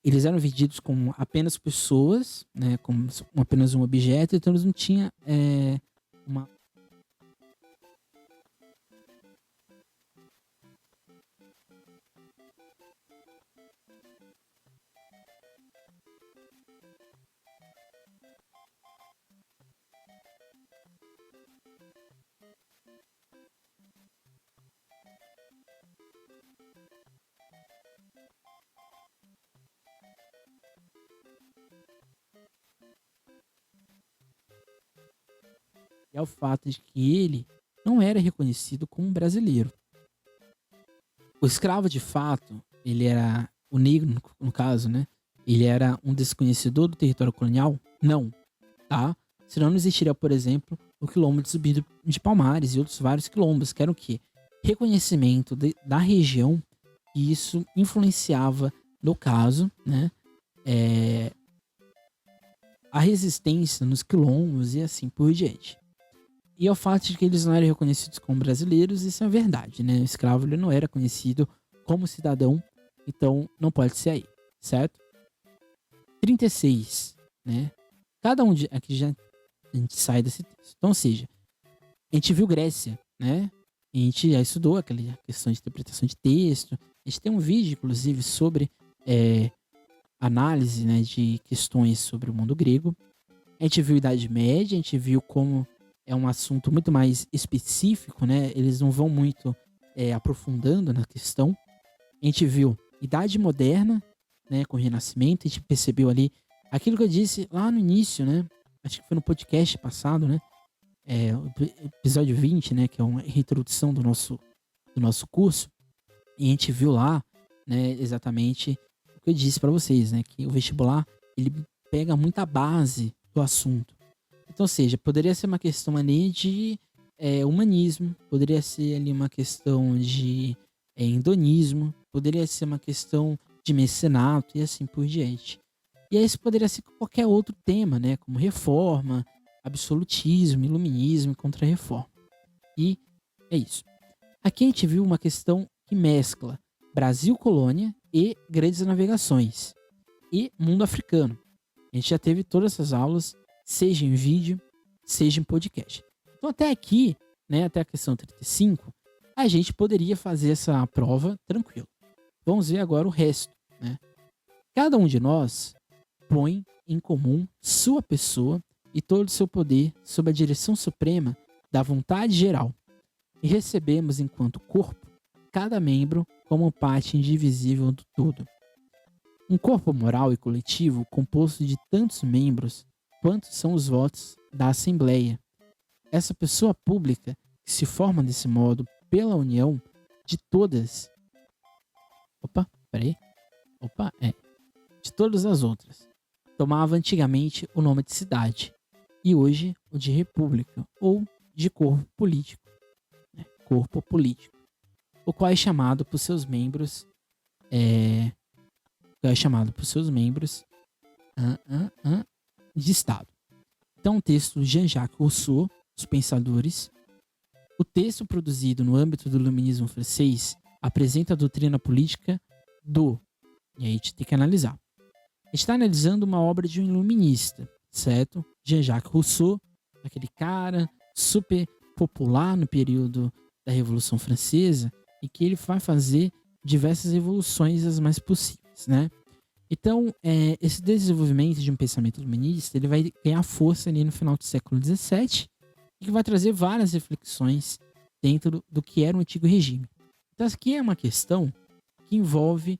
Eles eram vendidos como apenas pessoas, né, como apenas um objeto, então eles não tinham uma... É o fato de que ele não era reconhecido como brasileiro. O escravo, de fato, ele era o negro, no caso, né? Ele era um desconhecedor do território colonial? Não, tá? Senão não existiria, por exemplo, o quilombo de Zumbi de Palmares e outros vários quilombos, que eram o quê? Reconhecimento da região, e isso influenciava, no caso, né? A resistência nos quilombos e assim por diante. E ao fato de que eles não eram reconhecidos como brasileiros, isso é verdade, né? O escravo ele não era conhecido como cidadão, então não pode ser aí, certo? 36, né? Cada um de... Aqui já a gente sai desse texto. Então, ou seja, a gente viu Grécia, né? A gente já estudou aquela questão de interpretação de texto. A gente tem um vídeo, inclusive, sobre análise, né, de questões sobre o mundo grego. A gente viu Idade Média, a gente viu como é um assunto muito mais específico, né? Eles não vão muito aprofundando na questão. A gente viu Idade Moderna, né, com o Renascimento. A gente percebeu ali aquilo que eu disse lá no início, né? Acho que foi no podcast passado, né? O episódio 20, né? Que é uma introdução do nosso curso. E a gente viu lá, né, exatamente o que eu disse para vocês, né? Que o vestibular, ele pega muita base do assunto. Então, ou seja, poderia ser uma questão ali de humanismo, poderia ser ali uma questão de hedonismo, poderia ser uma questão de mecenato e assim por diante. E aí isso poderia ser qualquer outro tema, né? Como reforma, absolutismo, iluminismo e contra-reforma. E é isso. Aqui a gente viu uma questão que mescla Brasil colônia e grandes navegações e mundo africano. A gente já teve todas essas aulas, seja em vídeo, seja em podcast. Então até aqui, né, até a questão 35, a gente poderia fazer essa prova tranquilo. Vamos ver agora o resto, né? Cada um de nós põe em comum sua pessoa e todo o seu poder sob a direção suprema da vontade geral, e recebemos enquanto corpo cada membro como parte indivisível do todo. Um corpo moral e coletivo composto de tantos membros quantos são os votos da Assembleia. Essa pessoa pública que se forma desse modo pela união de todas... de todas as outras. Tomava antigamente o nome de cidade e hoje o de república ou de corpo político, né? Corpo político, o qual é chamado por seus membros de Estado. Então, o texto de Jean-Jacques Rousseau, Os Pensadores. O texto produzido no âmbito do iluminismo francês apresenta a doutrina política do... E aí a gente tem que analisar. A gente está analisando uma obra de um iluminista, certo? Jean-Jacques Rousseau, aquele cara super popular no período da Revolução Francesa, e que ele vai fazer diversas revoluções as mais possíveis, né? Então, esse desenvolvimento de um pensamento iluminista, ele vai ganhar força ali no final do século XVII e que vai trazer várias reflexões dentro do que era o antigo regime. Então, essa aqui é uma questão que envolve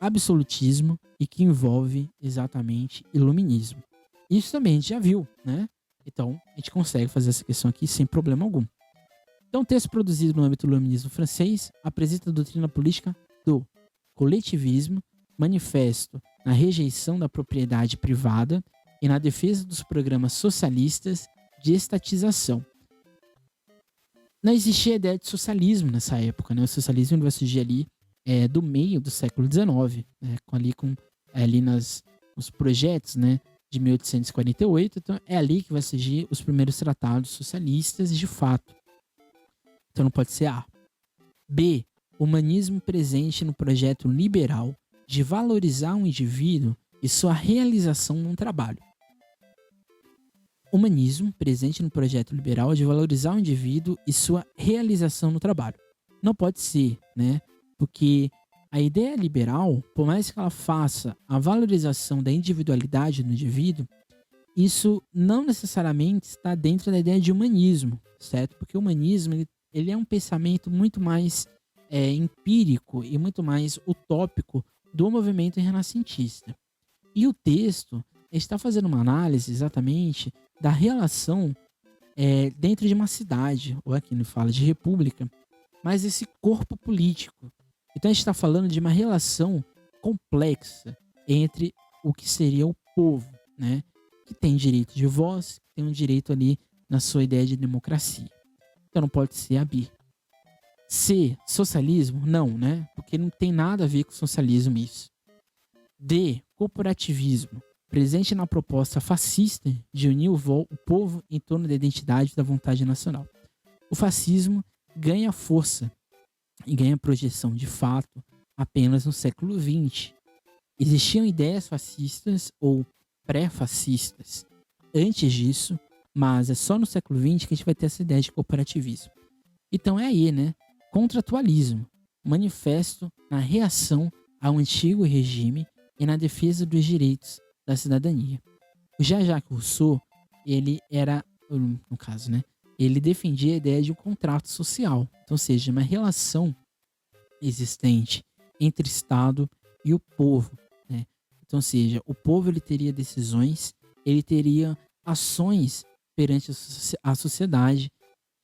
absolutismo e que envolve exatamente iluminismo. Isso também a gente já viu, né? Então, a gente consegue fazer essa questão aqui sem problema algum. Então, o texto produzido no âmbito do iluminismo francês apresenta a doutrina política do coletivismo, manifesto na rejeição da propriedade privada e na defesa dos programas socialistas de estatização. Não existia a ideia de socialismo nessa época, né? O socialismo vai surgir ali do meio do século XIX, né? Ali nos projetos, né, de 1848. Então é ali que vai surgir os primeiros tratados socialistas de fato. Então não pode ser A. B. Humanismo presente no projeto liberal de valorizar o indivíduo e sua realização no trabalho. Humanismo presente no projeto liberal de valorizar o indivíduo e sua realização no trabalho. Não pode ser, né? Porque a ideia liberal, por mais que ela faça a valorização da individualidade do indivíduo, isso não necessariamente está dentro da ideia de humanismo, certo? Porque o humanismo ele é um pensamento muito mais empírico e muito mais utópico do movimento renascentista. E o texto está fazendo uma análise exatamente da relação dentro de uma cidade, ou aqui ele fala de república, mas esse corpo político. Então a gente está falando de uma relação complexa entre o que seria o povo, né? Que tem direito de voz, que tem um direito ali na sua ideia de democracia. Então não pode ser a B. C, socialismo? Não, né? Porque não tem nada a ver com socialismo isso. D, corporativismo. Presente na proposta fascista de unir o povo em torno da identidade e da vontade nacional. O fascismo ganha força e ganha projeção de fato apenas no século XX. Existiam ideias fascistas ou pré-fascistas antes disso, mas é só no século XX que a gente vai ter essa ideia de corporativismo. Então é aí, né? Contratualismo, manifesto na reação ao antigo regime e na defesa dos direitos da cidadania. O Jean-Jacques Rousseau, ele era, no caso, né? Ele defendia a ideia de um contrato social, então, ou seja, uma relação existente entre Estado e o povo, né? Então, ou seja, o povo ele teria decisões, ele teria ações perante a sociedade,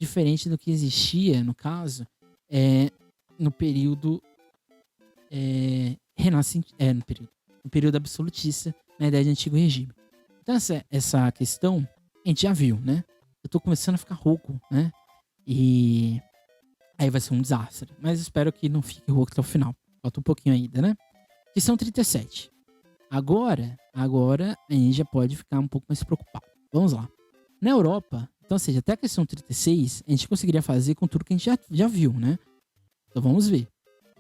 diferente do que existia, no caso, no período no período absolutista, na ideia de antigo regime. Então essa questão a gente já viu, né? Eu tô começando a ficar rouco, né? E aí vai ser um desastre. Mas espero que não fique rouco até o final. Falta um pouquinho ainda, né? Questão 37. Agora a gente já pode ficar um pouco mais preocupado. Vamos lá. Na Europa, então, ou seja, até a questão 36, a gente conseguiria fazer com tudo que a gente já viu, né? Então vamos ver.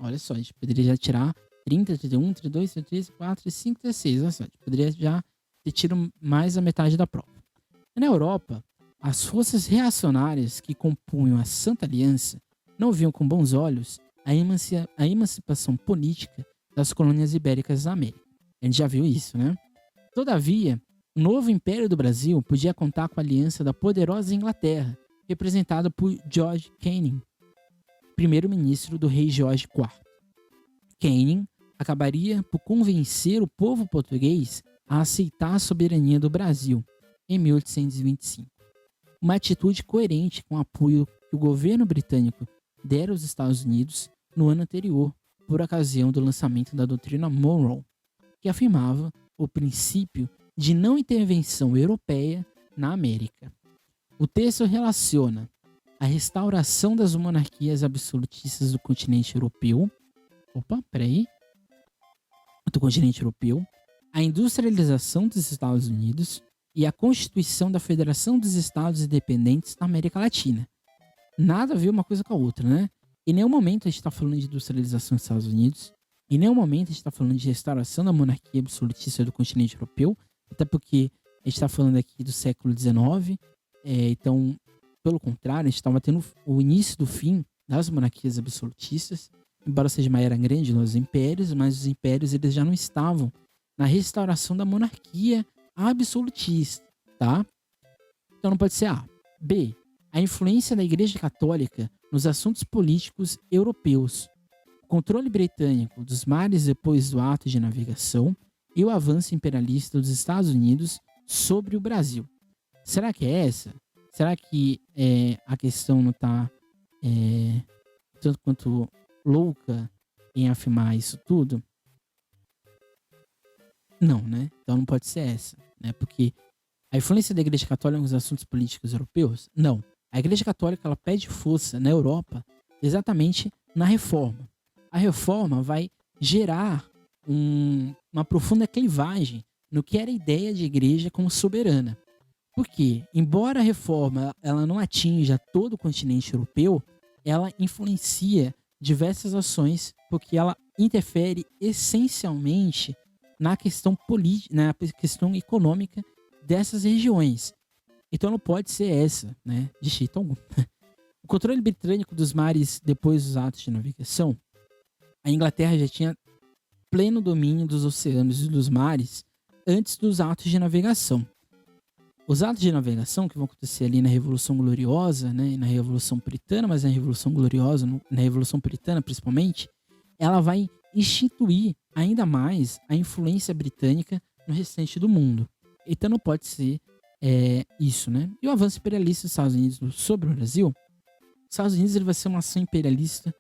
Olha só, a gente poderia já tirar 30, 31, 32, 33, 34, 35, 36. Olha só, a gente poderia já ter tirado mais da metade da prova. Na Europa, as forças reacionárias que compunham a Santa Aliança não viam com bons olhos a emancipação política das colônias ibéricas da América. A gente já viu isso, né? Todavia, o novo Império do Brasil podia contar com a aliança da poderosa Inglaterra, representada por George Canning, primeiro-ministro do rei Jorge IV. Canning acabaria por convencer o povo português a aceitar a soberania do Brasil em 1825. Uma atitude coerente com o apoio que o governo britânico dera aos Estados Unidos no ano anterior, por ocasião do lançamento da doutrina Monroe, que afirmava o princípio de não intervenção europeia na América. O texto relaciona a restauração das monarquias absolutistas do continente europeu, a industrialização dos Estados Unidos e a constituição da Federação dos Estados Independentes da América Latina. Nada a ver uma coisa com a outra, né? Em nenhum momento a gente está falando de industrialização dos Estados Unidos, em nenhum momento a gente está falando de restauração da monarquia absolutista do continente europeu, até porque a gente está falando aqui do século XIX, então, pelo contrário, a gente estava tendo o início do fim das monarquias absolutistas, embora seja uma era grande nos impérios, mas os impérios eles já não estavam na restauração da monarquia absolutista, tá? Então não pode ser A. B. A influência da Igreja Católica nos assuntos políticos europeus, o controle britânico dos mares depois do ato de navegação e o avanço imperialista dos Estados Unidos sobre o Brasil. Será que é essa? Será que a questão não está tanto quanto louca em afirmar isso tudo? Não, né? Então não pode ser essa. né? Porque a influência da Igreja Católica nos assuntos políticos europeus? Não. A Igreja Católica ela pede força na Europa exatamente na reforma. A reforma vai gerar uma profunda clivagem no que era a ideia de igreja como soberana. Porque, embora a reforma ela não atinja todo o continente europeu, ela influencia diversas ações, porque ela interfere essencialmente na questão política, na questão econômica dessas regiões. Então não pode ser essa, né, de jeito algum. O controle britânico dos mares depois dos atos de navegação, a Inglaterra já tinha pleno domínio dos oceanos e dos mares antes dos atos de navegação. Os atos de navegação que vão acontecer ali na Revolução Gloriosa, né, na Revolução Puritana, mas na Revolução Gloriosa, na Revolução Puritana principalmente, ela vai instituir ainda mais a influência britânica no restante do mundo. Então não pode ser isso, né? E o avanço imperialista dos Estados Unidos sobre o Brasil, os Estados Unidos ele vai ser uma ação imperialista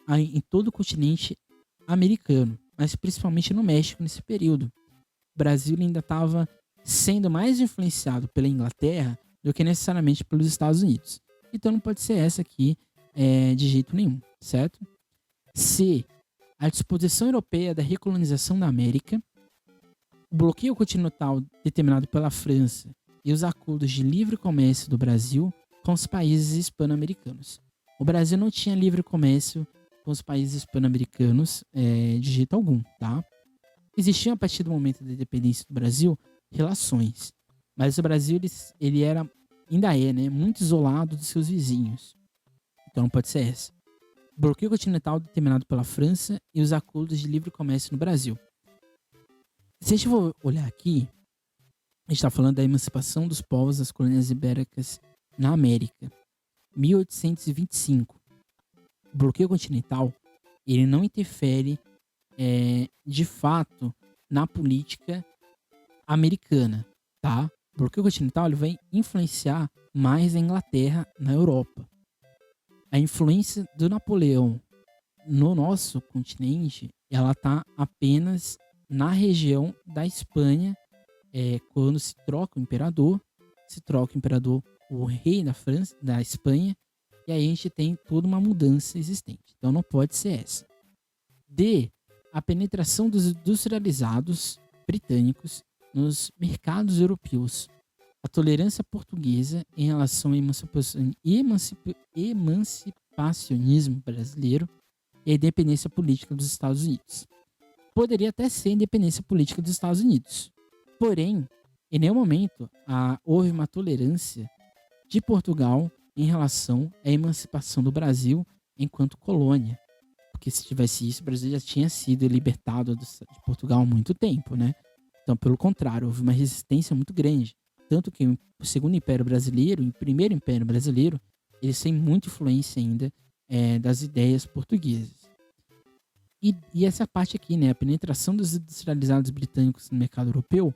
em todo o continente americano, mas principalmente no México nesse período. O Brasil ainda estava sendo mais influenciado pela Inglaterra do que necessariamente pelos Estados Unidos. Então não pode ser essa aqui de jeito nenhum, certo? C. A disposição europeia da recolonização da América, o bloqueio continental determinado pela França e os acordos de livre comércio do Brasil com os países hispano-americanos. O Brasil não tinha livre comércio com os países hispano-americanos de jeito algum, tá? Existiam, a partir do momento da independência do Brasil, relações. Mas o Brasil, ele ainda é, né, muito isolado dos seus vizinhos. Então não pode ser essa. O bloqueio continental determinado pela França e os acordos de livre comércio no Brasil. Se a gente for olhar aqui, a gente está falando da emancipação dos povos das colônias ibéricas na América. 1825. O bloqueio continental, ele não interfere de fato na política americana, tá? O bloqueio continental ele vai influenciar mais a Inglaterra na Europa. A influência do Napoleão no nosso continente, ela tá apenas na região da Espanha, quando se troca o imperador, o rei da França, da Espanha, e aí a gente tem toda uma mudança existente. Então não pode ser essa. D. A penetração dos industrializados britânicos nos mercados europeus. A tolerância portuguesa em relação ao emancipacionismo brasileiro e a independência política dos Estados Unidos. Poderia até ser a independência política dos Estados Unidos. Porém, em nenhum momento houve uma tolerância de Portugal em relação à emancipação do Brasil enquanto colônia. Porque se tivesse isso, o Brasil já tinha sido libertado de Portugal há muito tempo, né? Então, pelo contrário, houve uma resistência muito grande. Tanto que o Segundo Império Brasileiro e o Primeiro Império Brasileiro, eles têm muita influência ainda das ideias portuguesas. E essa parte aqui, né? A penetração dos industrializados britânicos no mercado europeu,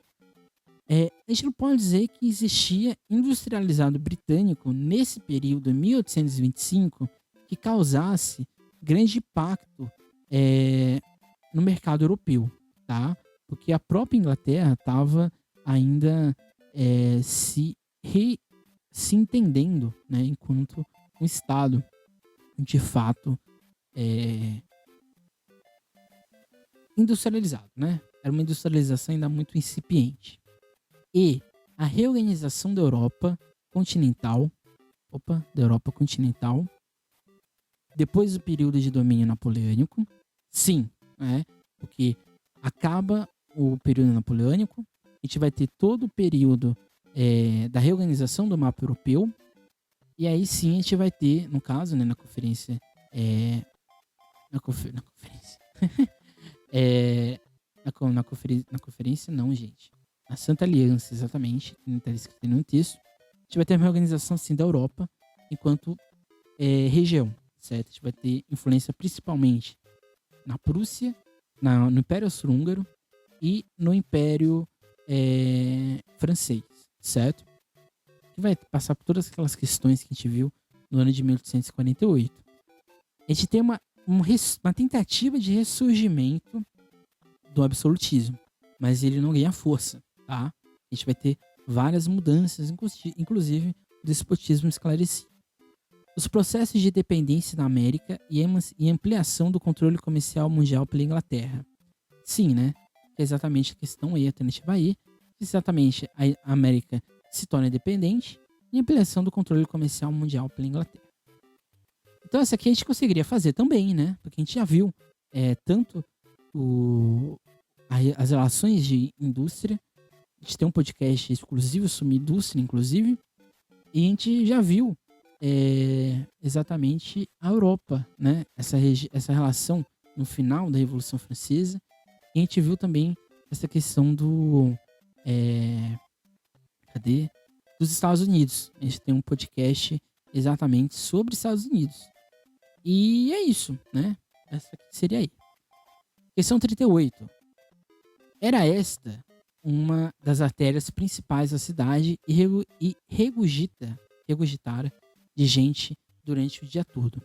a gente não pode dizer que existia industrializado britânico nesse período, em 1825, que causasse grande impacto no mercado europeu, tá? Porque a própria Inglaterra estava ainda se entendendo, né, enquanto um Estado de fato industrializado, né? Era uma industrialização ainda muito incipiente. E a reorganização da Europa continental, depois do período de domínio napoleônico, sim, né? Porque acaba o período napoleônico, a gente vai ter todo o período da reorganização do mapa europeu, e aí sim a gente vai ter, no caso, né, na conferência, na conferência não, gente, na Santa Aliança, exatamente, que está escrito no texto, a gente vai ter uma reorganização sim da Europa enquanto região, certo? A gente vai ter influência principalmente na Prússia, no Império Austro-Húngaro e no Império francês, certo? Que vai passar por todas aquelas questões que a gente viu no ano de 1848. A gente tem uma tentativa de ressurgimento do absolutismo, mas ele não ganha força, tá? A gente vai ter várias mudanças, inclusive o despotismo esclarecido. Os processos de dependência da América e ampliação do controle comercial mundial pela Inglaterra. Sim, né? É exatamente a questão aí, a alternativa aí. Exatamente, a América se torna independente e ampliação do controle comercial mundial pela Inglaterra. Então essa aqui a gente conseguiria fazer também, né? Porque a gente já viu tanto as relações de indústria. A gente tem um podcast exclusivo sobre indústria, inclusive. E a gente já viu exatamente a Europa, né? Essa relação no final da Revolução Francesa. E a gente viu também essa questão dos Estados Unidos. A gente tem um podcast exatamente sobre Estados Unidos. E é isso, né? Essa aqui seria aí. Questão 38. Era esta uma das artérias principais da cidade e regurgitara de gente durante o dia todo.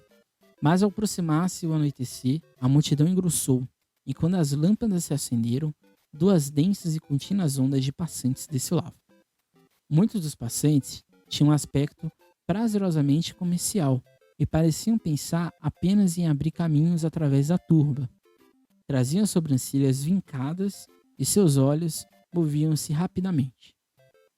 Mas ao aproximar-se o anoitecer, a multidão engrossou, e quando as lâmpadas se acenderam, 2 densas e contínuas ondas de passantes desfilavam. Muitos dos passantes tinham um aspecto prazerosamente comercial e pareciam pensar apenas em abrir caminhos através da turba. Traziam as sobrancelhas vincadas e seus olhos moviam-se rapidamente.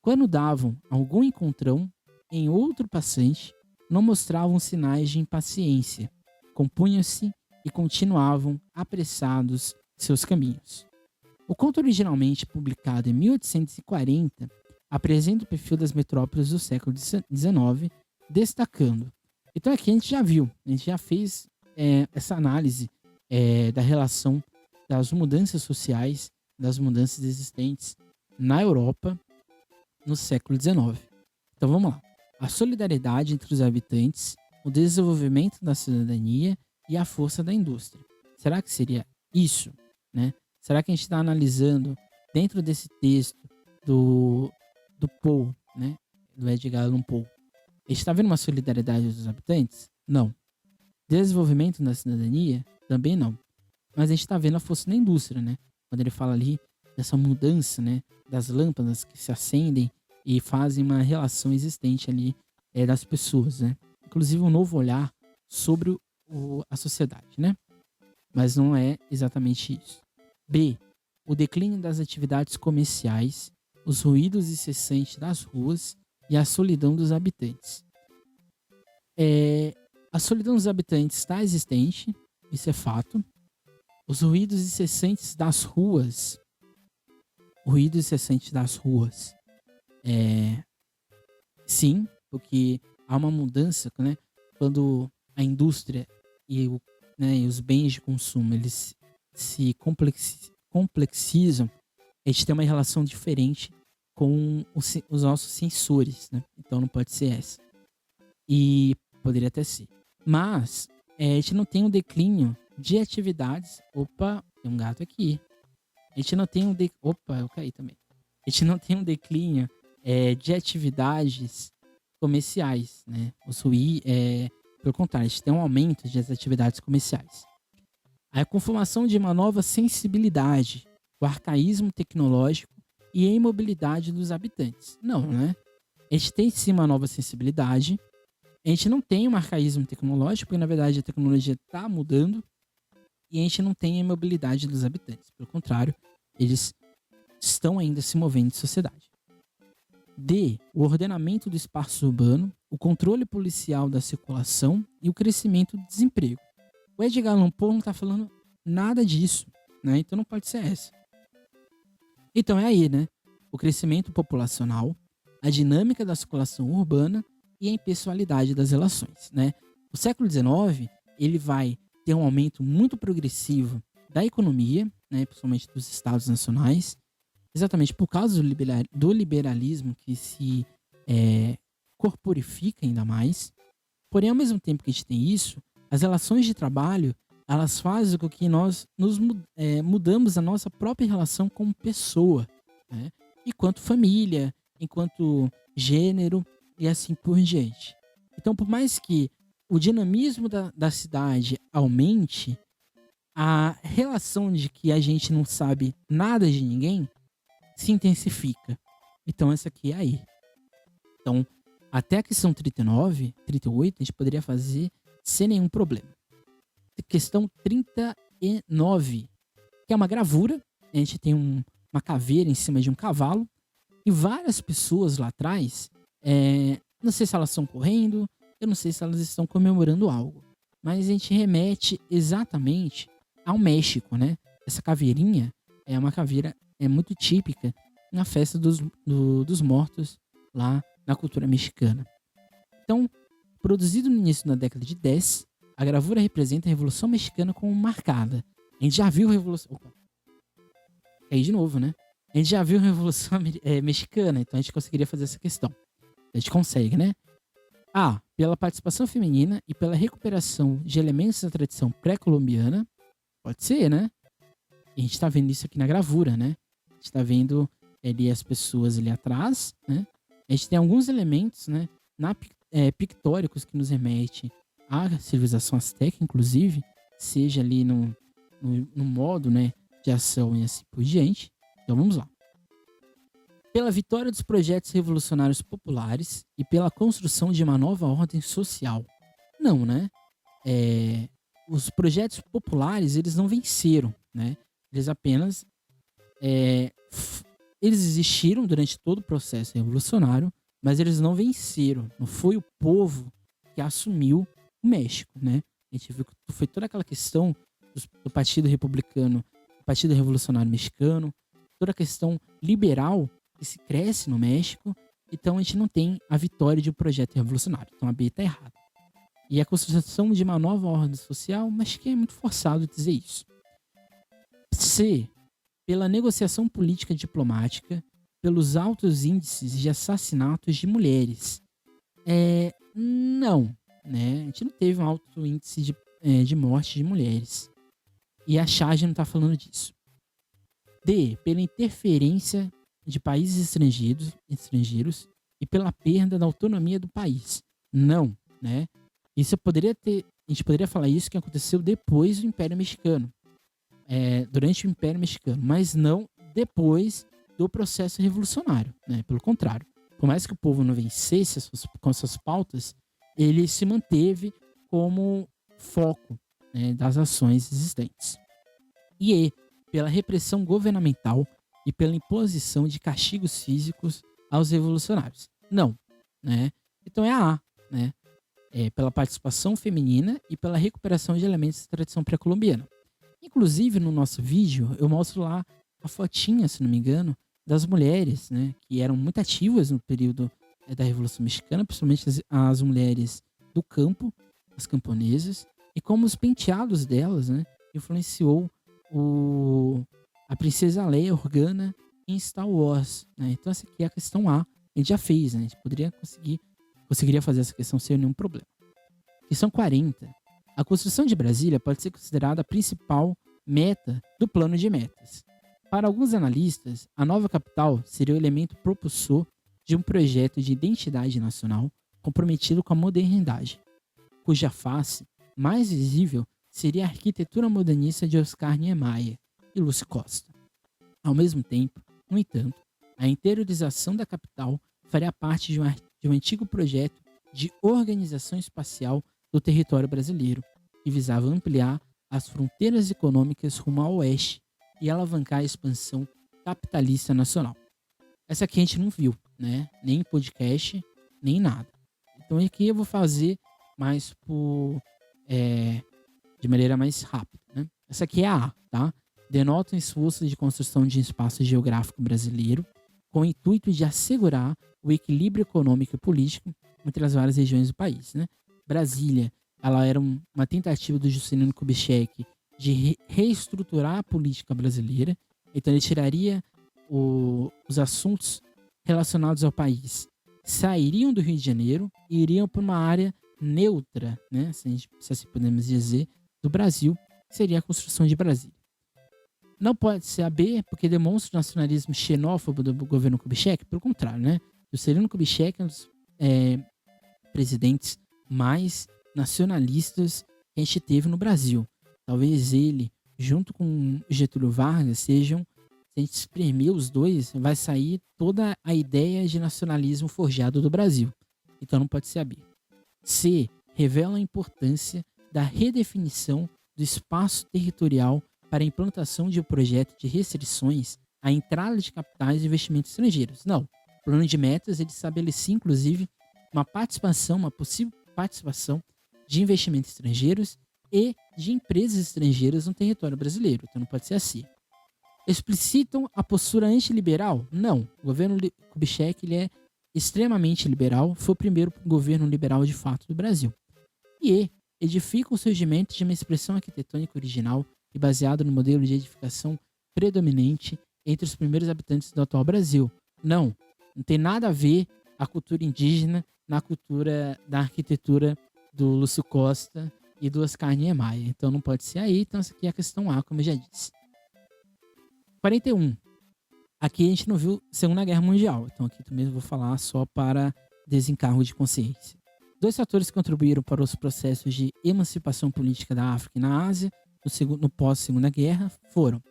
Quando davam algum encontrão em outro passante, não mostravam sinais de impaciência, compunham-se e continuavam apressados seus caminhos. O conto originalmente publicado em 1840 apresenta o perfil das metrópoles do século XIX, destacando. Então aqui a gente já viu, a gente já fez essa análise da relação das mudanças sociais, das mudanças existentes na Europa no século XIX. Então vamos lá. A solidariedade entre os habitantes, o desenvolvimento da cidadania e a força da indústria. Será que seria isso, né? Será que a gente está analisando dentro desse texto do Poe, né? Do Edgar Allan Poe? A gente está vendo uma solidariedade dos habitantes? Não. Desenvolvimento da cidadania? Também não. Mas a gente está vendo a força da indústria, né? Quando ele fala ali dessa mudança, né? Das lâmpadas que se acendem e fazem uma relação existente ali das pessoas, né? Inclusive um novo olhar sobre a sociedade, né? Mas não é exatamente isso. B. O declínio das atividades comerciais, os ruídos incessantes das ruas e a solidão dos habitantes. A solidão dos habitantes está existente, isso é fato. Os ruídos incessantes das ruas. Sim, porque há uma mudança, né? Quando a indústria e os bens de consumo eles se complexizam, a gente tem uma relação diferente com os nossos sensores, né? Então não pode ser essa. E poderia até ser. Mas a gente não tem um declínio de atividades. Opa, tem um gato aqui. A gente não tem Opa, eu caí também. A gente não tem um declínio de atividades comerciais, né? Pelo contrário, a gente tem um aumento das atividades comerciais. A conformação de uma nova sensibilidade, o arcaísmo tecnológico e a imobilidade dos habitantes. Não, né? A gente tem sim uma nova sensibilidade. A gente não tem um arcaísmo tecnológico, porque na verdade a tecnologia está mudando. E a gente não tem a imobilidade dos habitantes. Pelo contrário, eles estão ainda se movendo em sociedade. D. O ordenamento do espaço urbano, o controle policial da circulação e o crescimento do desemprego. O Edgar Allan Poe não está falando nada disso, né? Então não pode ser essa. Então é aí, né? O crescimento populacional, a dinâmica da circulação urbana e a impessoalidade das relações, né? O século XIX, ele vai ter um aumento muito progressivo da economia, né? Principalmente dos estados nacionais, exatamente por causa do liberalismo que se corporifica ainda mais. Porém, ao mesmo tempo que a gente tem isso, as relações de trabalho, elas fazem com que nós mudamos a nossa própria relação como pessoa, né? Enquanto família, enquanto gênero e assim por diante. Então, por mais que o dinamismo da cidade aumente, a relação de que a gente não sabe nada de ninguém se intensifica. Então, essa aqui é a E. Então, até a questão 39, 38, a gente poderia fazer sem nenhum problema. Questão 39, que é uma gravura. A gente tem uma caveira em cima de um cavalo e várias pessoas lá atrás. Não sei se elas estão correndo, eu não sei se elas estão comemorando algo, mas a gente remete exatamente ao México, né? Essa caveirinha é uma caveira muito típica na festa dos mortos lá na cultura mexicana. Então, produzido no início da década de 10, a gravura representa a Revolução Mexicana como marcada. A gente já viu a Revolução... Opa. Aí de novo, né? A gente já viu a Revolução Mexicana, então a gente conseguiria fazer essa questão. A gente consegue, né? A. Pela participação feminina e pela recuperação de elementos da tradição pré-colombiana. Pode ser, né? E a gente tá vendo isso aqui na gravura, né? A gente tá vendo ali as pessoas ali atrás, né? A gente tem alguns elementos, né? Pictóricos que nos remete à civilização azteca, inclusive, seja ali no modo, né, de ação e assim por diante. Então vamos lá. Pela vitória dos projetos revolucionários populares e pela construção de uma nova ordem social. Não, né? Os projetos populares, eles não venceram, né? Eles apenas... eles existiram durante todo o processo revolucionário, mas eles não venceram. Não foi o povo que assumiu o México, né? A gente viu que foi toda aquela questão do Partido Republicano, do Partido Revolucionário Mexicano, toda a questão liberal que se cresce no México. Então a gente não tem a vitória de um projeto revolucionário. Então a B está errada. E a construção de uma nova ordem social, mas que é muito forçado dizer isso. C. Pela negociação política diplomática, pelos altos índices de assassinatos de mulheres. Não, né? A gente não teve um alto índice de morte de mulheres. E a charge não está falando disso. D. Pela interferência de países estrangeiros e pela perda da autonomia do país. Não, né? A gente poderia falar isso que aconteceu depois do Império Mexicano. Durante o Império Mexicano, mas não depois do processo revolucionário, né? Pelo contrário, por mais que o povo não vencesse com suas pautas, ele se manteve como foco, né, das ações existentes. E pela repressão governamental e pela imposição de castigos físicos aos revolucionários. Não, né? Então é a A, né? Pela participação feminina e pela recuperação de elementos da tradição pré-colombiana. Inclusive, no nosso vídeo, eu mostro lá a fotinha, se não me engano, das mulheres, né, que eram muito ativas no período da Revolução Mexicana, principalmente as mulheres do campo, as camponesas, e como os penteados delas, né, influenciou a princesa Leia Organa em Star Wars, né? Então essa aqui é a questão A, a gente já fez, né? A gente conseguiria fazer essa questão sem nenhum problema. Questão 40. A construção de Brasília pode ser considerada a principal meta do plano de metas. Para alguns analistas, a nova capital seria o elemento propulsor de um projeto de identidade nacional comprometido com a modernidade, cuja face mais visível seria a arquitetura modernista de Oscar Niemeyer e Lúcio Costa. Ao mesmo tempo, no entanto, a interiorização da capital faria parte de um antigo projeto de organização espacial do território brasileiro, que visava ampliar as fronteiras econômicas rumo ao oeste e alavancar a expansão capitalista nacional. Essa aqui a gente não viu, né? Nem em podcast, nem nada. Então aqui eu vou fazer mais de maneira mais rápida, né? Essa aqui é a A, tá? Denota um esforço de construção de um espaço geográfico brasileiro com o intuito de assegurar o equilíbrio econômico e político entre as várias regiões do país, né? Brasília, ela era uma tentativa do Juscelino Kubitschek de reestruturar a política brasileira. Então ele tiraria os assuntos relacionados ao país, sairiam do Rio de Janeiro e iriam para uma área neutra, né, se assim podemos dizer, do Brasil, que seria a construção de Brasília. Não pode ser a B, porque demonstra o nacionalismo xenófobo do governo Kubitschek. Pelo contrário, né? Juscelino Kubitschek é um dos presidentes mais nacionalistas que a gente teve no Brasil. Talvez ele, junto com Getúlio Vargas, Se a gente espremer os dois, vai sair toda a ideia de nacionalismo forjado do Brasil. Então não pode ser a B. C. Revela a importância da redefinição do espaço territorial para a implantação de um projeto de restrições à entrada de capitais e investimentos estrangeiros. Não. O plano de metas ele estabelecia, inclusive, uma possível participação de investimentos estrangeiros e de empresas estrangeiras no território brasileiro. Então não pode ser assim. Explicitam a postura antiliberal? Não. O governo Kubitschek ele é extremamente liberal, foi o primeiro governo liberal de fato do Brasil. E edifica o surgimento de uma expressão arquitetônica original e baseada no modelo de edificação predominante entre os primeiros habitantes do atual Brasil. Não tem nada a ver a cultura indígena na cultura da arquitetura do Lúcio Costa e do Oscar Niemeyer. Então não pode ser aí, então essa aqui é a questão A, como eu já disse. 41. Aqui a gente não viu Segunda Guerra Mundial, então aqui também eu vou falar só para desencargo de consciência. 2 fatores contribuíram para os processos de emancipação política da África e na Ásia no pós-Segunda Guerra foram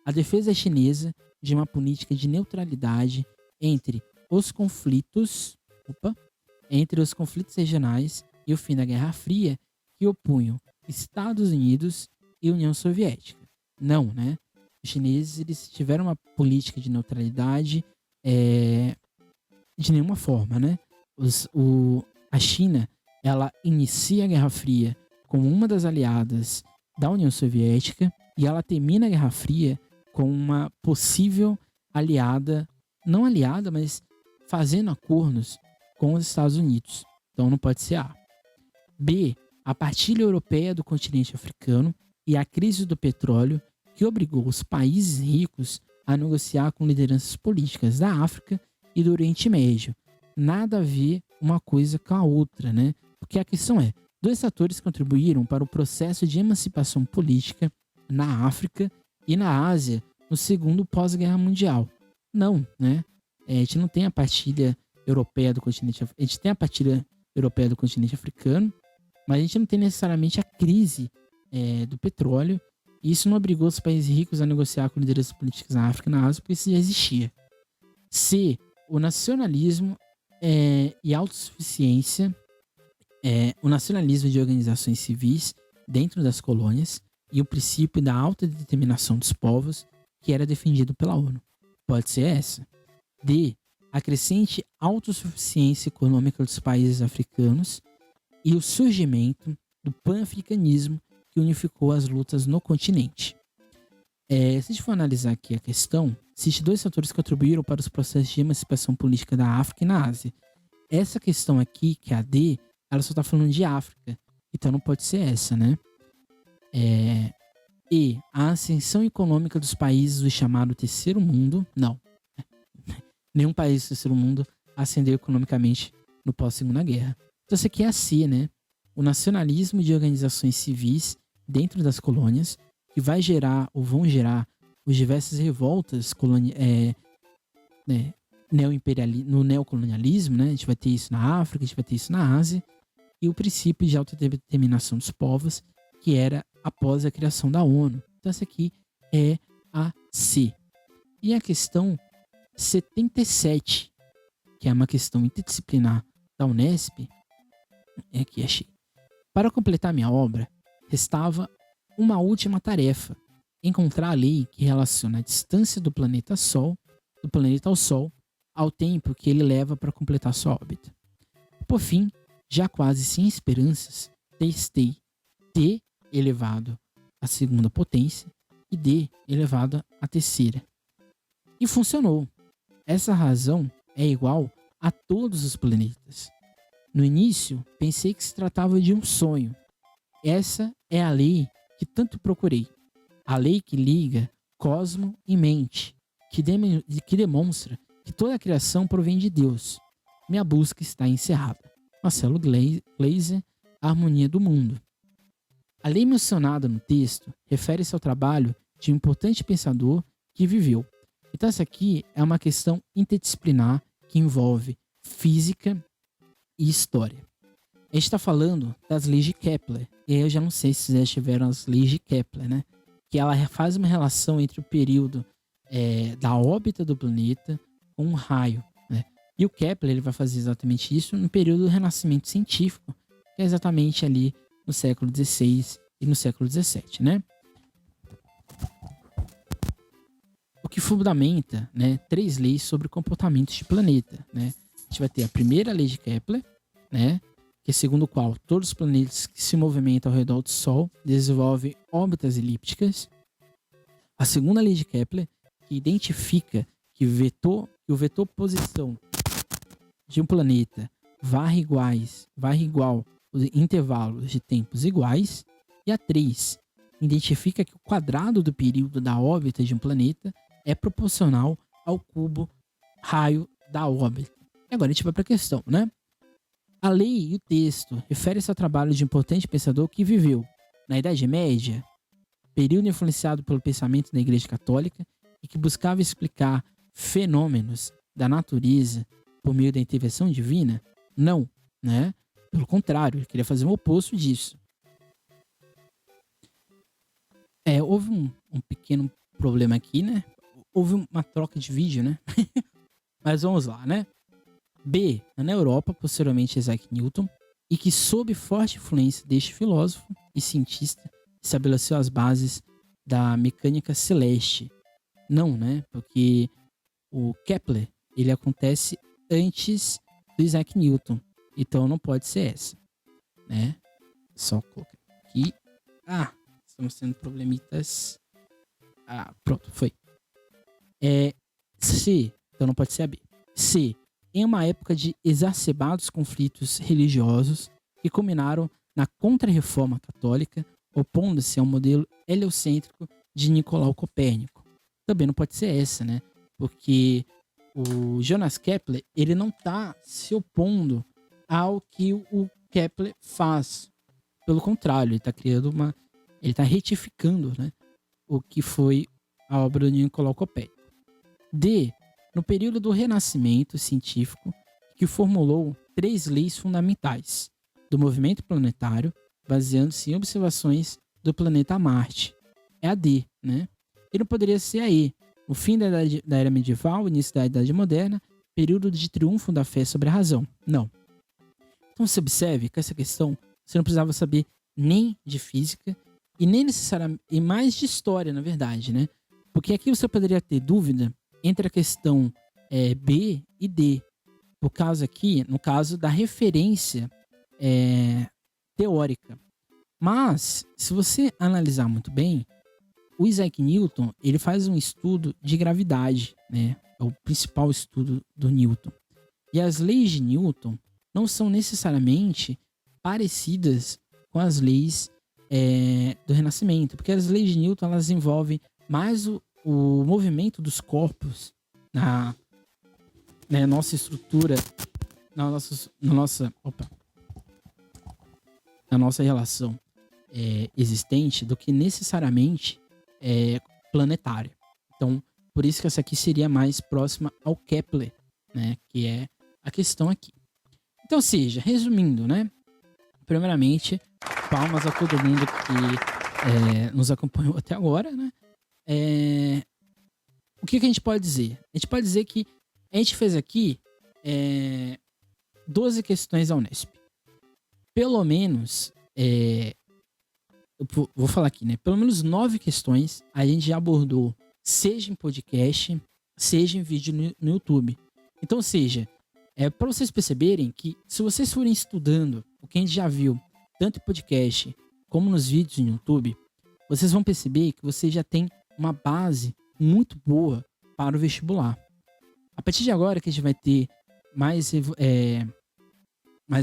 a defesa chinesa de uma política de neutralidade entre os conflitos regionais e o fim da Guerra Fria que opunham Estados Unidos e União Soviética. Não, né? Os chineses eles tiveram uma política de neutralidade de nenhuma forma, né? A China, ela inicia a Guerra Fria como uma das aliadas da União Soviética e ela termina a Guerra Fria com uma possível aliada, não aliada, mas fazendo acordos com os Estados Unidos. Então não pode ser A. B. A partilha europeia do continente africano e a crise do petróleo que obrigou os países ricos a negociar com lideranças políticas da África e do Oriente Médio. Nada a ver uma coisa com a outra, né? Porque a questão é, 2 fatores contribuíram para o processo de emancipação política na África e na Ásia no segundo pós-guerra mundial. Não, né? A gente não tem a partilha europeia do continente africano. A gente tem a partilha europeia do continente africano, mas a gente não tem necessariamente a crise do petróleo. E isso não obrigou os países ricos a negociar com lideranças políticas na África e na Ásia, porque isso já existia. C. O nacionalismo e autossuficiência, o nacionalismo de organizações civis dentro das colônias e o princípio da autodeterminação dos povos que era defendido pela ONU. Pode ser essa. D. A crescente autossuficiência econômica dos países africanos e o surgimento do pan-africanismo que unificou as lutas no continente. Se a gente for analisar aqui a questão, existem 2 fatores que contribuíram para os processos de emancipação política da África e na Ásia. Essa questão aqui, que é a D, ela só está falando de África, então não pode ser essa, né? E a ascensão econômica dos países do chamado Terceiro Mundo, não. Nenhum país do Terceiro Mundo ascendeu economicamente no pós-Segunda Guerra. Então essa aqui é a C, né? O nacionalismo de organizações civis dentro das colônias, que vai gerar ou vão gerar as diversas revoltas no neocolonialismo, né? A gente vai ter isso na África, a gente vai ter isso na Ásia, e o princípio de autodeterminação dos povos, que era após a criação da ONU. Então essa aqui é a C. E a questão 77, que é uma questão interdisciplinar da Unesp, aqui achei. Para completar minha obra, restava uma última tarefa: encontrar a lei que relaciona a distância do planeta ao Sol, ao tempo que ele leva para completar sua órbita. Por fim, já quase sem esperanças, testei T elevado à segunda potência e D elevado à terceira. E funcionou. Essa razão é igual a todos os planetas. No início, pensei que se tratava de um sonho. Essa é a lei que tanto procurei. A lei que liga cosmo e mente, que demonstra que toda a criação provém de Deus. Minha busca está encerrada. Marcelo Gleiser, A Harmonia do Mundo. A lei mencionada no texto refere-se ao trabalho de um importante pensador que viveu. Então essa aqui é uma questão interdisciplinar que envolve física e história. A gente está falando das leis de Kepler. E aí eu já não sei se vocês já tiveram as leis de Kepler, né? Que ela faz uma relação entre o período da órbita do planeta com um raio, né? E o Kepler ele vai fazer exatamente isso no período do Renascimento Científico, que é exatamente ali no século XVI e no século XVII, né? O que fundamenta, né, 3 leis sobre comportamentos de planeta, né? A gente vai ter a primeira lei de Kepler, né, que é segundo o qual todos os planetas que se movimentam ao redor do Sol desenvolvem órbitas elípticas. A segunda lei de Kepler, que identifica que o vetor posição de um planeta varre igual os intervalos de tempos iguais. E a 3 identifica que o quadrado do período da órbita de um planeta é proporcional ao cubo raio da órbita. E agora a gente vai para a questão, né? A lei e o texto refere-se ao trabalho de um importante pensador que viveu na Idade Média, período influenciado pelo pensamento da Igreja Católica e que buscava explicar fenômenos da natureza por meio da intervenção divina? Não, né? Pelo contrário, ele queria fazer o oposto disso. Houve um pequeno problema aqui, né? Houve uma troca de vídeo, né? Mas vamos lá, né? B. Na Europa, posteriormente Isaac Newton, e que sob forte influência deste filósofo e cientista, estabeleceu as bases da mecânica celeste. Não, né? Porque o Kepler, ele acontece antes do Isaac Newton. Então não pode ser essa, né? Só colocar aqui. Estamos tendo problemitas. Pronto, foi. C. Então não pode ser a B. C. Em uma época de exacerbados conflitos religiosos que culminaram na Contra-Reforma Católica, opondo-se ao modelo heliocêntrico de Nicolau Copérnico. Também não pode ser essa, né? Porque o Johannes Kepler, ele não está se opondo ao que o Kepler faz. Pelo contrário, ele está retificando, né, o que foi a obra do Nicolau Copérnico. D. No período do Renascimento Científico, que formulou 3 leis fundamentais do movimento planetário, baseando-se em observações do planeta Marte. É a D, né? E não poderia ser a E. O fim da Era Medieval, início da Idade Moderna, período de triunfo da fé sobre a razão. Não. Então você observe que essa questão você não precisava saber nem de física e nem necessariamente, e mais de história, na verdade, né? Porque aqui você poderia ter dúvida entre a questão B e D. No caso da referência teórica. Mas, se você analisar muito bem, o Isaac Newton, ele faz um estudo de gravidade, né? É o principal estudo do Newton. E as leis de Newton não são necessariamente parecidas com as leis do Renascimento, porque as leis de Newton elas envolvem mais o movimento dos corpos na nossa estrutura, na nossa relação existente, do que necessariamente planetária. Então, por isso que essa aqui seria mais próxima ao Kepler, né, que é a questão aqui. Então, ou seja, resumindo, né, primeiramente, palmas a todo mundo que nos acompanhou até agora, né? O que a gente pode dizer? A gente pode dizer que a gente fez aqui 12 questões da Unesp. Pelo menos, eu vou falar aqui, né? Pelo menos 9 questões a gente já abordou, seja em podcast, seja em vídeo no YouTube. Então, ou seja, para vocês perceberem que se vocês forem estudando o que a gente já viu, tanto em podcast como nos vídeos no YouTube, vocês vão perceber que você já tem uma base muito boa para o vestibular. A partir de agora que a gente vai ter mais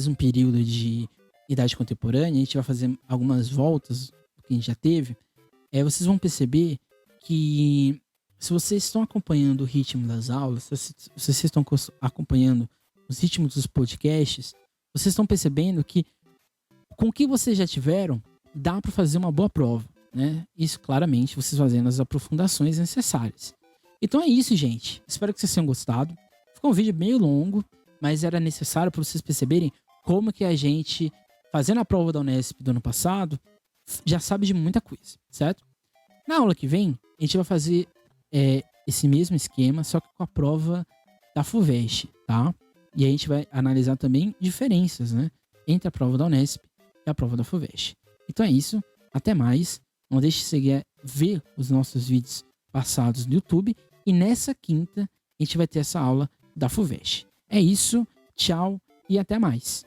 um período de idade contemporânea, a gente vai fazer algumas voltas do que a gente já teve, vocês vão perceber que se vocês estão acompanhando o ritmo das aulas, se vocês estão acompanhando os ritmos dos podcasts, vocês estão percebendo que com o que vocês já tiveram, dá para fazer uma boa prova, né? Isso claramente vocês fazendo as aprofundações necessárias. Então é isso, gente. Espero que vocês tenham gostado. Ficou um vídeo meio longo, mas era necessário para vocês perceberem como que a gente, fazendo a prova da Unesp do ano passado, já sabe de muita coisa, certo? Na aula que vem, a gente vai fazer esse mesmo esquema, só que com a prova da FUVEST, tá? E aí a gente vai analisar também diferenças, né? Entre a prova da Unesp e a prova da FUVEST. Então é isso, até mais. Não deixe de seguir, ver os nossos vídeos passados no YouTube. E nessa quinta, a gente vai ter essa aula da FUVEST. É isso, tchau e até mais.